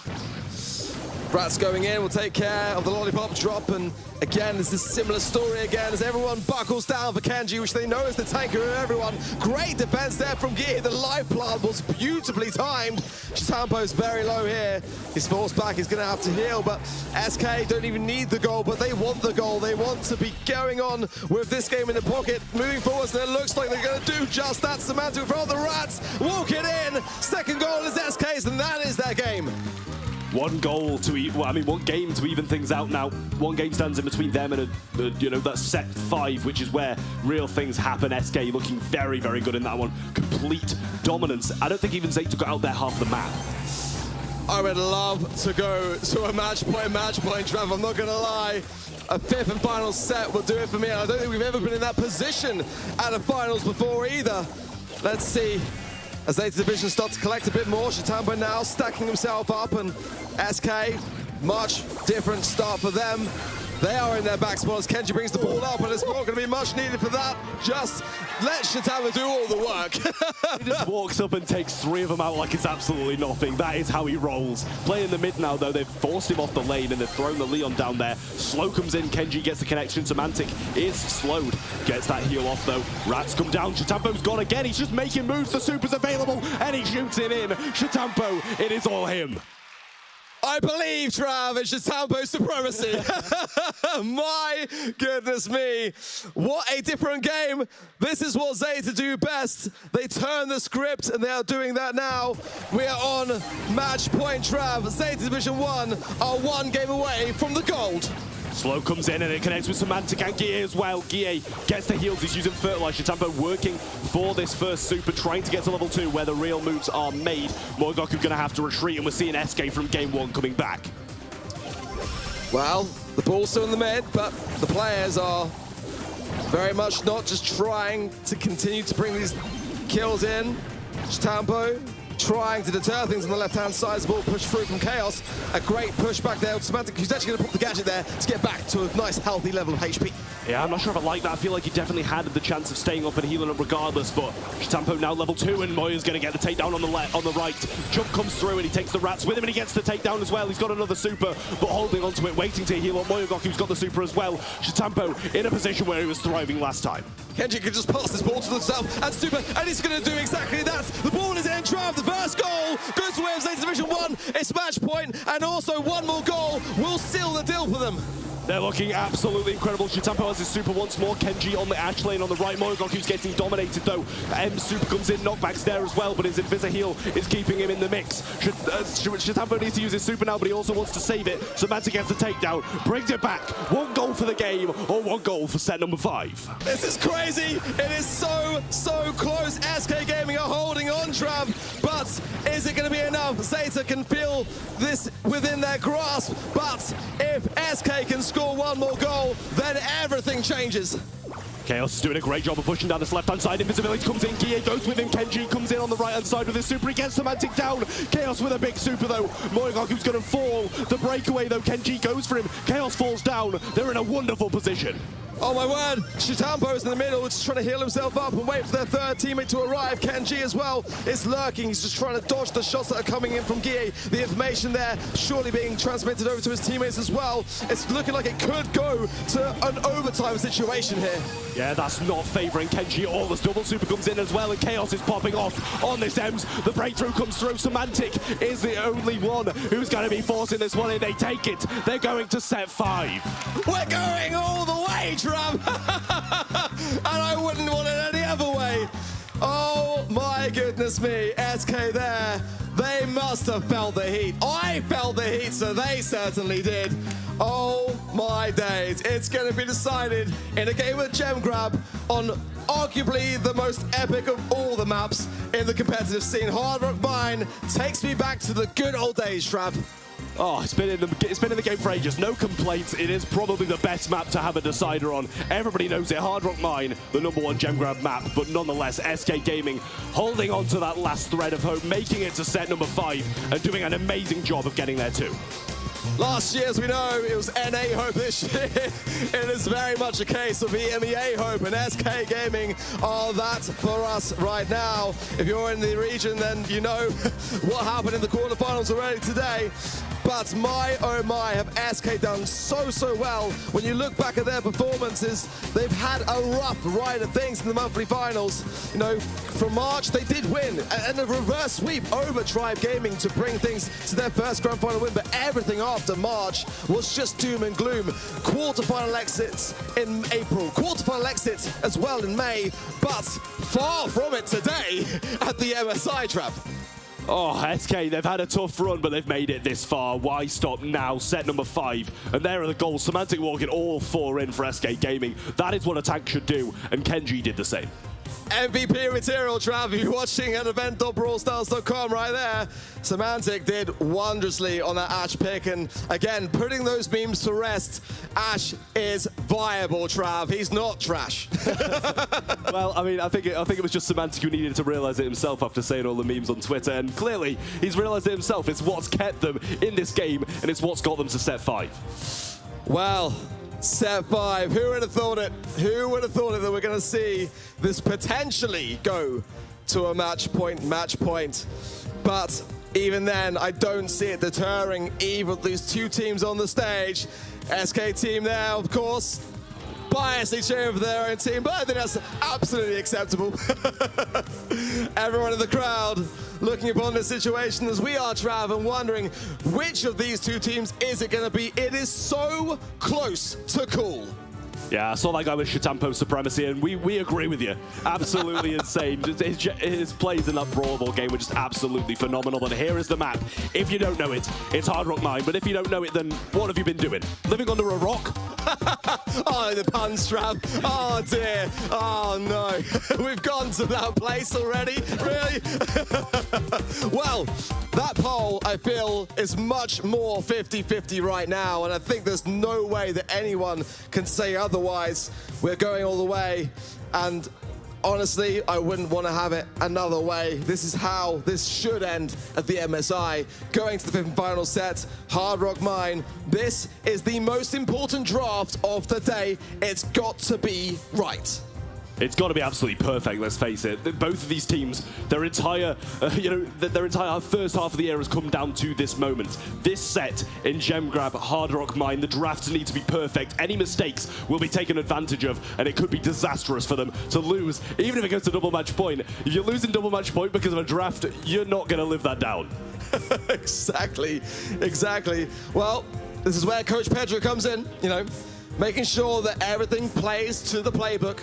[SPEAKER 2] Rats going in will take care of the lollipop drop, and again, it's a similar story again as everyone buckles down for Kenji, which they know is the tanker of everyone. Great defense there from Gear. The life plant was beautifully timed. Shitampo's very low here. He's forced back, he's going to have to heal, but SK don't even need the goal, but they want the goal. They want to be going on with this game in the pocket, moving forwards, and it looks like they're going to do just that. Samantha in front of the Rats, walk it in. Second goal is SK's, and that is their game.
[SPEAKER 1] One goal to one game to even things out now. One game stands in between them and that set 5, which is where real things happen. SK looking very, very good in that one. Complete dominance. I don't think even Zeta got out there half the map.
[SPEAKER 2] I would love to go to a match point, Trev. I'm not gonna lie. A 5th and final set will do it for me. I don't think we've ever been in that position at a finals before either. Let's see. As Zeta Division start to collect a bit more, Shitampo now stacking himself up, and SK, much different start for them. They are in their back spot as Kenji brings the ball up, and it's not going to be much needed for that. Just let Shitampo do all the work.
[SPEAKER 1] He just walks up and takes 3 of them out like it's absolutely nothing. That is how he rolls. Playing the mid now, though, they've forced him off the lane, and they've thrown the Leon down there. Slow comes in, Kenji gets the connection. Semantic is slowed. Gets that heal off, though. Rats come down. Shitampo's gone again. He's just making moves. The super's available, and he shoots it in. Shitampo, it is all him.
[SPEAKER 2] I believe, Trav, it's Shitampo supremacy. My goodness me. What a different game. This is what Zeta do best. They turn the script, and they are doing that now. We are on match point, Trav. Zeta Division 1 are 1 game away from the gold.
[SPEAKER 1] Slow comes in and it connects with Semantic and Guille as well. Guille gets the heals, he's using Fertilize. Shitampo working for this first super, trying to get to level 2 where the real moves are made. Moigoku gonna have to retreat, and we're seeing SK from game 1 coming back.
[SPEAKER 2] Well, the ball's still in the mid, but the players are very much not just trying to continue to bring these kills in. Shitampo trying to deter things on the left-hand side as the ball pushed through from Chaos. A great push back there with Semantic, who's actually going to put the gadget there to get back to a nice, healthy level of HP.
[SPEAKER 1] Yeah, I'm not sure if I like that. I feel like he definitely had the chance of staying up and healing up regardless, but Shitampo now level 2, and Moya's going to get the takedown on the right. Jump comes through, and he takes the Rats with him, and he gets the takedown as well. He's got another super, but holding onto it, waiting to heal up. Moigoku's got the super as well. Shitampo in a position where he was thriving last time.
[SPEAKER 2] Kenji can just pass this ball to himself and super, and he's going to do exactly that. The ball is in, Trav. The first goal goes to way of Zeta Division 1. It's match point, and also one more goal will seal the deal for them.
[SPEAKER 1] They're looking absolutely incredible. Shitampo has his super once more. Kenji on the Ash lane on the right. Moigoku's getting dominated though. M super comes in, knockback's there as well, but his Invisa heal is keeping him in the mix. Shitampo needs to use his super now, but he also wants to save it. Semantic gets the takedown, brings it back. 1 goal for the game, or 1 goal for set number 5.
[SPEAKER 2] This is crazy. It is so close. SK Gaming are holding on, Trav, but is it going to be enough? Zeta can feel this within their grasp, but if SK can score 1 more goal, then everything changes.
[SPEAKER 1] Chaos is doing a great job of pushing down this left-hand side. Invisibility comes in, Guille goes with him. Kenji comes in on the right-hand side with his super. He gets Semantic down. Chaos with a big super, though. Moigoku's going to fall. The breakaway, though, Kenji goes for him. Chaos falls down. They're in a wonderful position.
[SPEAKER 2] Oh my word, Shitampo is in the middle, just trying to heal himself up and wait for their 3rd teammate to arrive. Kenji as well is lurking, he's just trying to dodge the shots that are coming in from Guille. The information there surely being transmitted over to his teammates as well. It's looking like it could go to an overtime situation here.
[SPEAKER 1] Yeah, that's not favouring Kenji at all. This double super comes in as well, and Chaos is popping off on this Ems. The breakthrough comes through. Semantic is the only one who's going to be forcing this one in. They take it. They're going to set 5.
[SPEAKER 2] We're going all the way, Trav! And I wouldn't want it any other way. Oh my goodness me, SK there. They must have felt the heat. I felt the heat, so they certainly did. Oh my days. It's going to be decided in a game of gem grab on arguably the most epic of all the maps in the competitive scene. Hard Rock Mine takes me back to the good old days, Trav.
[SPEAKER 1] Oh, it's been in the game for ages. No complaints. It is probably the best map to have a decider on. Everybody knows it. Hard Rock Mine, the #1 gem grab map, but nonetheless, SK Gaming holding on to that last thread of hope, making it to set number 5, and doing an amazing job of getting there too.
[SPEAKER 2] Last year, as we know, it was NA hope. This year, it is very much a case of EMEA hope, and SK Gaming are that for us right now. If you're in the region, then you know what happened in the quarterfinals already today. But my, oh my, have SK done so well. When you look back at their performances, they've had a rough ride of things in the monthly finals. You know, from March, they did win, and a reverse sweep over Tribe Gaming to bring things to their first grand final win, but everything after March was just doom and gloom. Quarterfinal exits in April, quarterfinal exits as well in May, but far from it today at the MSI Trap.
[SPEAKER 1] Oh, SK, they've had a tough run, but they've made it this far. Why stop now? Set number 5. And there are the goals. Semantic walking all 4 in for SK Gaming. That is what a tank should do, and Kenji did the same.
[SPEAKER 2] MVP material, Trav. You're watching at event.brawlstars.com right there. Semantic did wondrously on that Ash pick, and again, putting those memes to rest. Ash is viable, Trav. He's not trash.
[SPEAKER 1] Well, I mean, I think it was just Semantic who needed to realize it himself after saying all the memes on Twitter, and clearly he's realized it himself. It's what's kept them in this game, and it's what's got them to set 5.
[SPEAKER 2] Well, set 5. Who would have thought it? Who would have thought it that we're going to see this potentially go to a match point? But even then, I don't see it deterring either of these two teams on the stage. SK team there, of course, biasly cheering for their own team, but I think that's absolutely acceptable. Everyone in the crowd looking upon this situation as we are, Trav, and wondering which of these two teams is it going to be. It is so close to call.
[SPEAKER 1] Yeah, I saw that guy with Shatampo Supremacy, and we agree with you. Absolutely insane. His plays in that Brawl Ball game were just absolutely phenomenal. And here is the map. If you don't know it, it's Hard Rock Mine. But if you don't know it, then what have you been doing? Living under a rock?
[SPEAKER 2] Oh, the pun strap. Oh, dear. Oh, no. We've gone to that place already? Really? Well, that poll, I feel, is much more 50-50 right now. And I think there's no way that anyone can say otherwise. We're going all the way, and honestly, I wouldn't want to have it another way. This is how this should end at the MSI. Going to the 5th and final set, Hard Rock Mine. This is the most important draft of the day. It's got to be right.
[SPEAKER 1] It's got to be absolutely perfect, let's face it. Both of these teams, their entire first half of the year has come down to this moment. This set in Gem Grab, Hard Rock Mine, the drafts need to be perfect. Any mistakes will be taken advantage of, and it could be disastrous for them to lose, even if it goes to double match point. If you're losing double match point because of a draft, you're not going to live that down.
[SPEAKER 2] Exactly. Well, this is where Coach Pedro comes in, making sure that everything plays to the playbook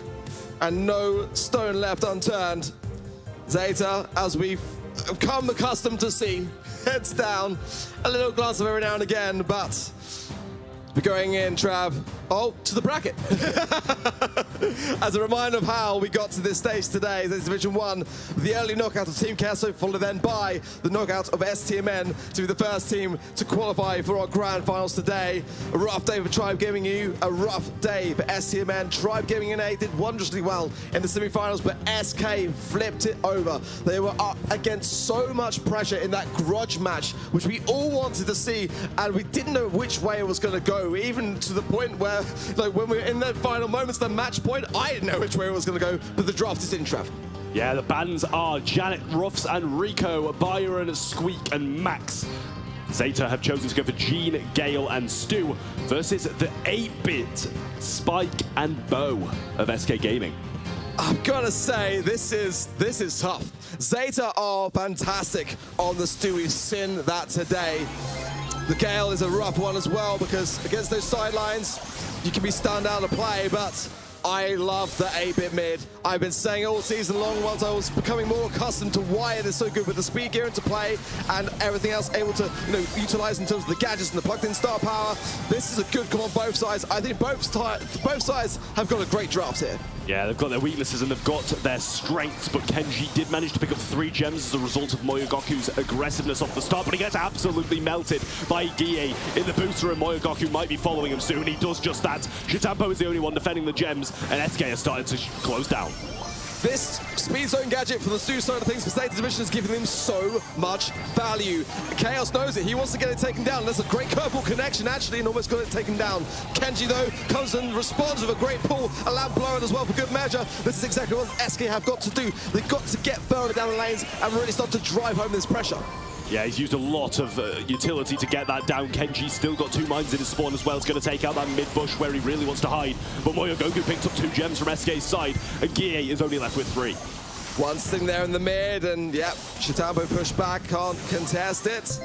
[SPEAKER 2] and no stone left unturned. Zeta, as we've come accustomed to see, heads down, a little glance of every now and again, but we're going in, Trav, to the bracket. As a reminder of how we got to this stage today, this is Division 1, the early knockout of Team Kesso, followed then by the knockout of STMN to be the first team to qualify for our grand finals today. A rough day for Tribe Gaming U, a rough day for STMN. Tribe Gaming NA did wondrously well in the semi-finals, but SK flipped it over. They were up against so much pressure in that grudge match, which we all wanted to see, and we didn't know which way it was going to go, even to the point where, when we were in the final moments, the match point, I didn't know which way it was going to go, but the draft is in, Trav.
[SPEAKER 1] Yeah, the bans are Janet, Ruffs, and Rico, Byron, Squeak, and Max. Zeta have chosen to go for Gene, Gale, and Stu versus the 8-bit Spike and Bo of SK Gaming.
[SPEAKER 2] I'm gonna say this is tough. Zeta are fantastic on the Stu. We've seen that today. The Gale is a rough one as well, because against those sidelines, you can be stunned out of play, but I love the 8-bit mid. I've been saying it all season long once I was becoming more accustomed to why it is so good with the speed gear into play and everything else able to, utilize in terms of the gadgets and the plugged-in star power. This is a good call on both sides. I think both sides have got a great draft here.
[SPEAKER 1] Yeah, they've got their weaknesses and they've got their strengths, but Kenji did manage to pick up 3 gems as a result of Moyogoku's aggressiveness off the start, but he gets absolutely melted by Guille in the booster, and Moyogoku might be following him soon. He does just that. Shitampo is the only one defending the gems, and SK has started to close down.
[SPEAKER 2] This speed zone gadget from the Stu side of things for Zeta Division is giving him so much value. Chaos knows it. He wants to get it taken down. That's a great curveball connection, actually, and almost got it taken down. Kenji, though, comes and responds with a great pull, a lamp blower as well for good measure. This is exactly what SK have got to do. They've got to get further down the lanes and really start to drive home this pressure.
[SPEAKER 1] Yeah, he's used a lot of utility to get that down. Kenji's still got 2 mines in his spawn as well. It's going to take out that mid-bush where he really wants to hide. But Moyogoku picked up 2 gems from SK's side, and Guille is only left with 3.
[SPEAKER 2] One sitting there in the mid, and yep, Shitambo pushed back, can't contest it.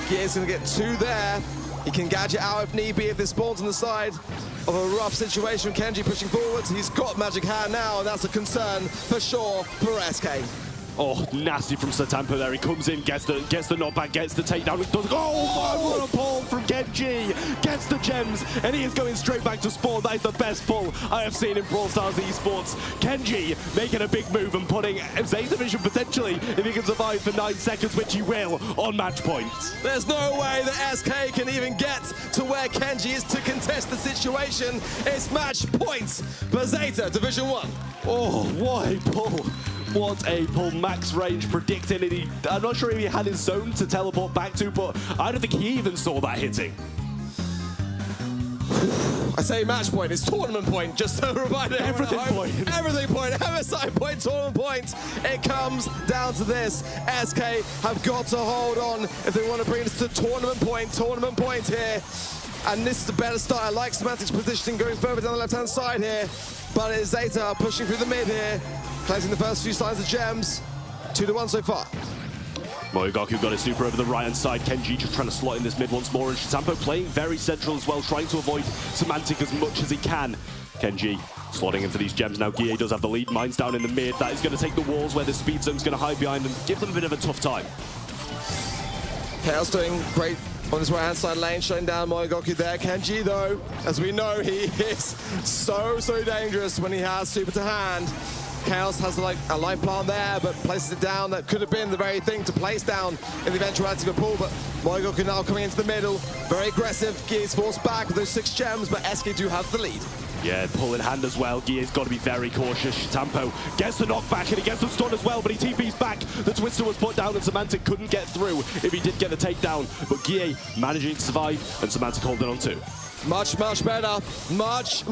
[SPEAKER 2] Guille's going to get 2 there. He can gadget out if need be if this spawns on the side of a rough situation. Kenji pushing forwards. He's got Magic Hand now, and that's a concern for sure for SK.
[SPEAKER 1] Oh, nasty from Satampo there. He comes in, gets the knockback, gets the takedown. Does, oh my, what a pull from Kenji. Gets the gems, and he is going straight back to spawn. That is the best pull I have seen in Brawl Stars Esports. Kenji making a big move and putting Zeta Division potentially, if he can survive for 9 seconds, which he will, on match points.
[SPEAKER 2] There's no way that SK can even get to where Kenji is to contest the situation. It's match points for Zeta Division 1.
[SPEAKER 1] Oh, what a pull. What a pull. Max range predicted it. I'm not sure if he had his zone to teleport back to, but I don't think he even saw that hitting.
[SPEAKER 2] I say match point, it's tournament point, just to remind everyone.
[SPEAKER 1] Everything point.
[SPEAKER 2] Everything point, MSI point, tournament point. It comes down to this. SK have got to hold on if they want to bring this to tournament point here. And this is the better start. I like Semantic's positioning going further down the left-hand side here. But it is Zeta pushing through the mid here, placing the first few signs of gems. 2-1 so far.
[SPEAKER 1] Moyogoku got his super over the right-hand side. Kenji just trying to slot in this mid once more, and Shitampo playing very central as well, trying to avoid Semantic as much as he can. Kenji slotting in for these gems now. Guille does have the lead. Mine's down in the mid. That is going to take the walls where the speed zone's going to hide behind and give them a bit of a tough time.
[SPEAKER 2] Chaos doing great on his right-hand side lane, shutting down Moyogoku there. Kenji, though, as we know, he is so dangerous when he has super to hand. Chaos has a light plant there, but places it down. That could have been the very thing to place down in the eventuality of a pull, but Moyogoku now coming into the middle. Very aggressive. Guille's forced back with those 6 gems, but SK do have the lead.
[SPEAKER 1] Yeah, pull in hand as well. Guille's got to be very cautious. Shitampo gets the knockback and he gets the stun as well, but he TP's back. The Twister was put down and Semantic couldn't get through if he did get the takedown. But Guille managing to survive and Semantic holding on too.
[SPEAKER 2] Much better. Much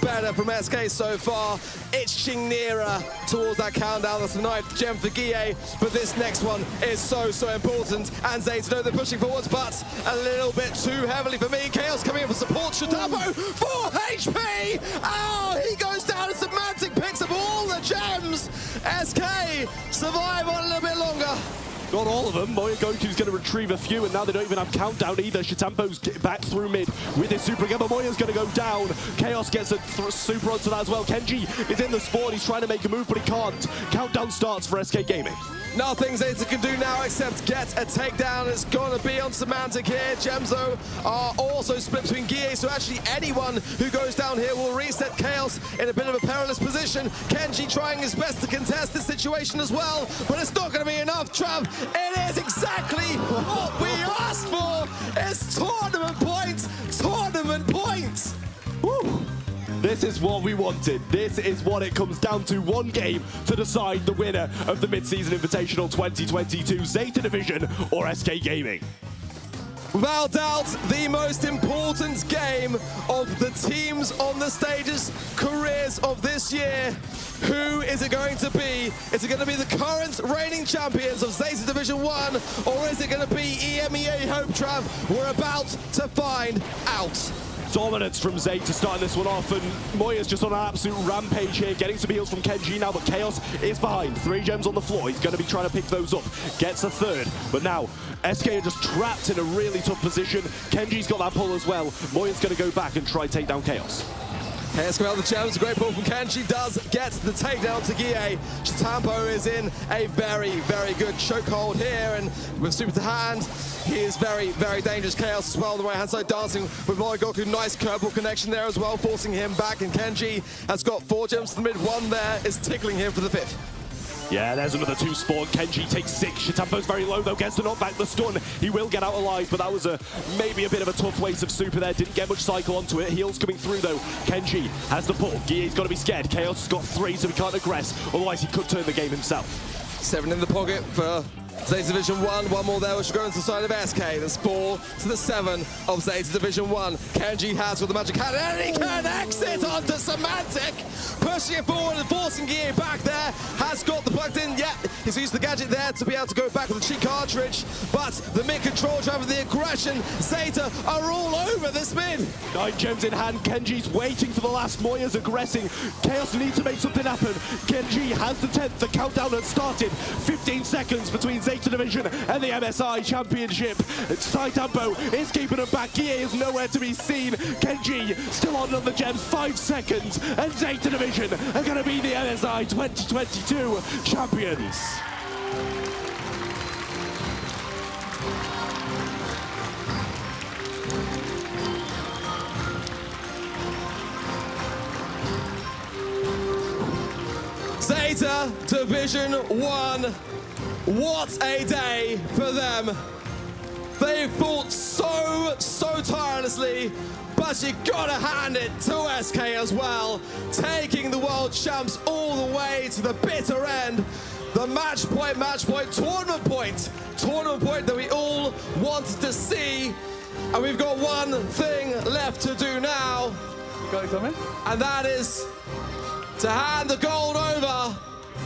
[SPEAKER 2] better from SK so far. Itching nearer towards that countdown. That's the 9th gem for Guille. But this next one is so important. And Zeta know they're pushing forwards, but a little bit too heavily for me. Chaos coming in for support. Shitampo, 4 HP! Oh, he goes down and Semantic picks up all the gems. SK survive on a little bit longer.
[SPEAKER 1] Not all of them. Moyogoku's going to retrieve a few, and now they don't even have countdown either. Shitampo's back through mid with his super again, but Moyo's going to go down. Chaos gets a super onto that as well. Kenji is in the spawn. He's trying to make a move, but he can't. Countdown starts for SK Gaming.
[SPEAKER 2] Nothing Zeta can do now except get a takedown. It's going to be on Semantic here. Gems, though, are also split between Guille, so actually anyone who goes down here will reset Chaos in a bit of a perilous position. Kenji trying his best to contest this situation as well, but it's not going to be enough, Trav. It is exactly what we asked for. It's tournament points, tournament points.
[SPEAKER 1] Woo. This is what we wanted. This is what it comes down to. One game to decide the winner of the Mid-Season Invitational 2022, Zeta Division or SK Gaming.
[SPEAKER 2] Without doubt, the most important game of the teams on the stage's careers of this year. Who is it going to be? Is it going to be the current reigning champions of Zeta Division 1, or is it going to be EMEA Hope, Trav? We're about to find out.
[SPEAKER 1] Dominance from Zeta starting this one off, and Moya's just on an absolute rampage here, getting some heals from Kenji now, but Chaos is behind. 3 gems on the floor. He's going to be trying to pick those up. Gets a 3rd, but now SK are just trapped in a really tough position. Kenji's got that pull as well. Moya's going to go back and try and take down Chaos.
[SPEAKER 2] Chaos come out the gems. A great ball from Kenji does get the takedown to Gie. Chitampo is in a very, very good chokehold here, and with super to hand, he is very, very dangerous. Chaos as well on the right-hand side, dancing with Morigoku. Nice curveball connection there as well, forcing him back, and Kenji has got 4 gems to the mid. One there is tickling him for the 5th.
[SPEAKER 1] Yeah, there's another 2 spawn. Kenji takes 6. Chitampo's very low though, gets the knockback, the stun. He will get out alive, but that was maybe a bit of a tough waste of super there. Didn't get much cycle onto it. Heals coming through though. Kenji has the pull. Gie's got to be scared. Chaos has got 3, so he can't aggress. Otherwise, he could turn the game himself.
[SPEAKER 2] 7 in the pocket for Zeta Division 1. One more there, which will go into the side of SK. There's 4 to the 7 of Zeta Division 1. Kenji has with the magic hand, and he can exit onto Semantic. Pushing it forward and forcing Gie back there. Has got the plugged in. Yeah, he's used the gadget there to be able to go back with the cheat cartridge. But the mid control drive the aggression. Zeta are all over this mid.
[SPEAKER 1] 9 gems in hand. Kenji's waiting for the last. Moya's aggressing. Chaos needs to make something happen. Kenji has the 10th. The countdown has started. 15 seconds between Zeta Division and the MSI Championship. Chitampo is keeping him back. Gie is nowhere to be seen. Kenji still on the gems. 5 seconds. And Zeta Division are going to be the MSI 2022 champions.
[SPEAKER 2] Zeta Division 1. What a day for them. They fought so tirelessly, but you gotta hand it to SK as well, taking the world champs all the way to the bitter end. The match point, tournament point that we all wanted to see. And we've got one thing left to do now.
[SPEAKER 3] You got it coming?
[SPEAKER 2] And that is to hand the gold over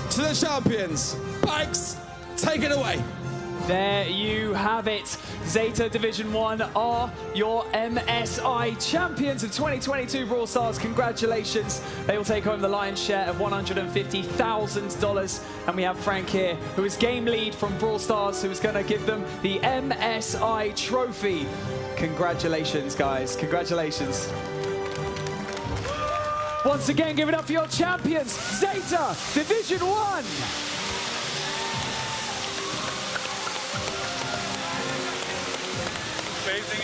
[SPEAKER 2] to the champions. Bikes, take it away.
[SPEAKER 3] There you have it. Zeta Division 1 are your MSI champions of 2022 Brawl Stars. Congratulations. They will take home the lion's share of $150,000. And we have Frank here, who is game lead from Brawl Stars, who is going to give them the MSI trophy. Congratulations, guys. Congratulations. Once again, give it up for your champions, Zeta Division 1.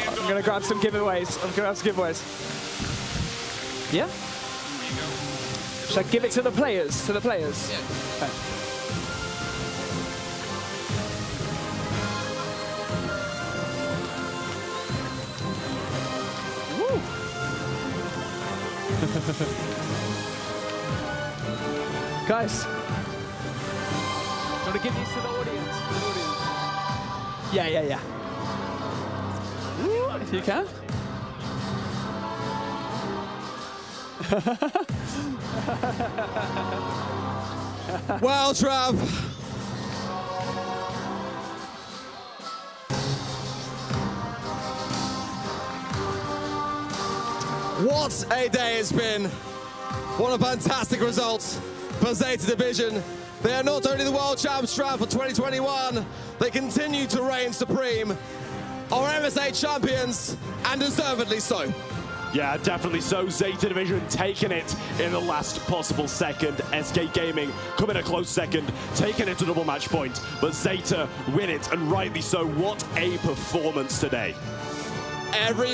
[SPEAKER 3] I'm gonna grab some giveaways. Yeah? Should I give it to the players? Yeah. Okay. Woo! Guys, I'm gonna give these to the audience. Yeah. If you can.
[SPEAKER 2] Well, Trav. What a day it's been. What a fantastic result for Zeta Division. They are not only the world champs, Trav, for 2021, they continue to reign supreme. Our MSA champions, and deservedly so.
[SPEAKER 1] Yeah, definitely so. Zeta Division taking it in the last possible second. SK Gaming coming a close second, taking it to double match point. But Zeta win it, and rightly so. What a performance today.
[SPEAKER 2] Every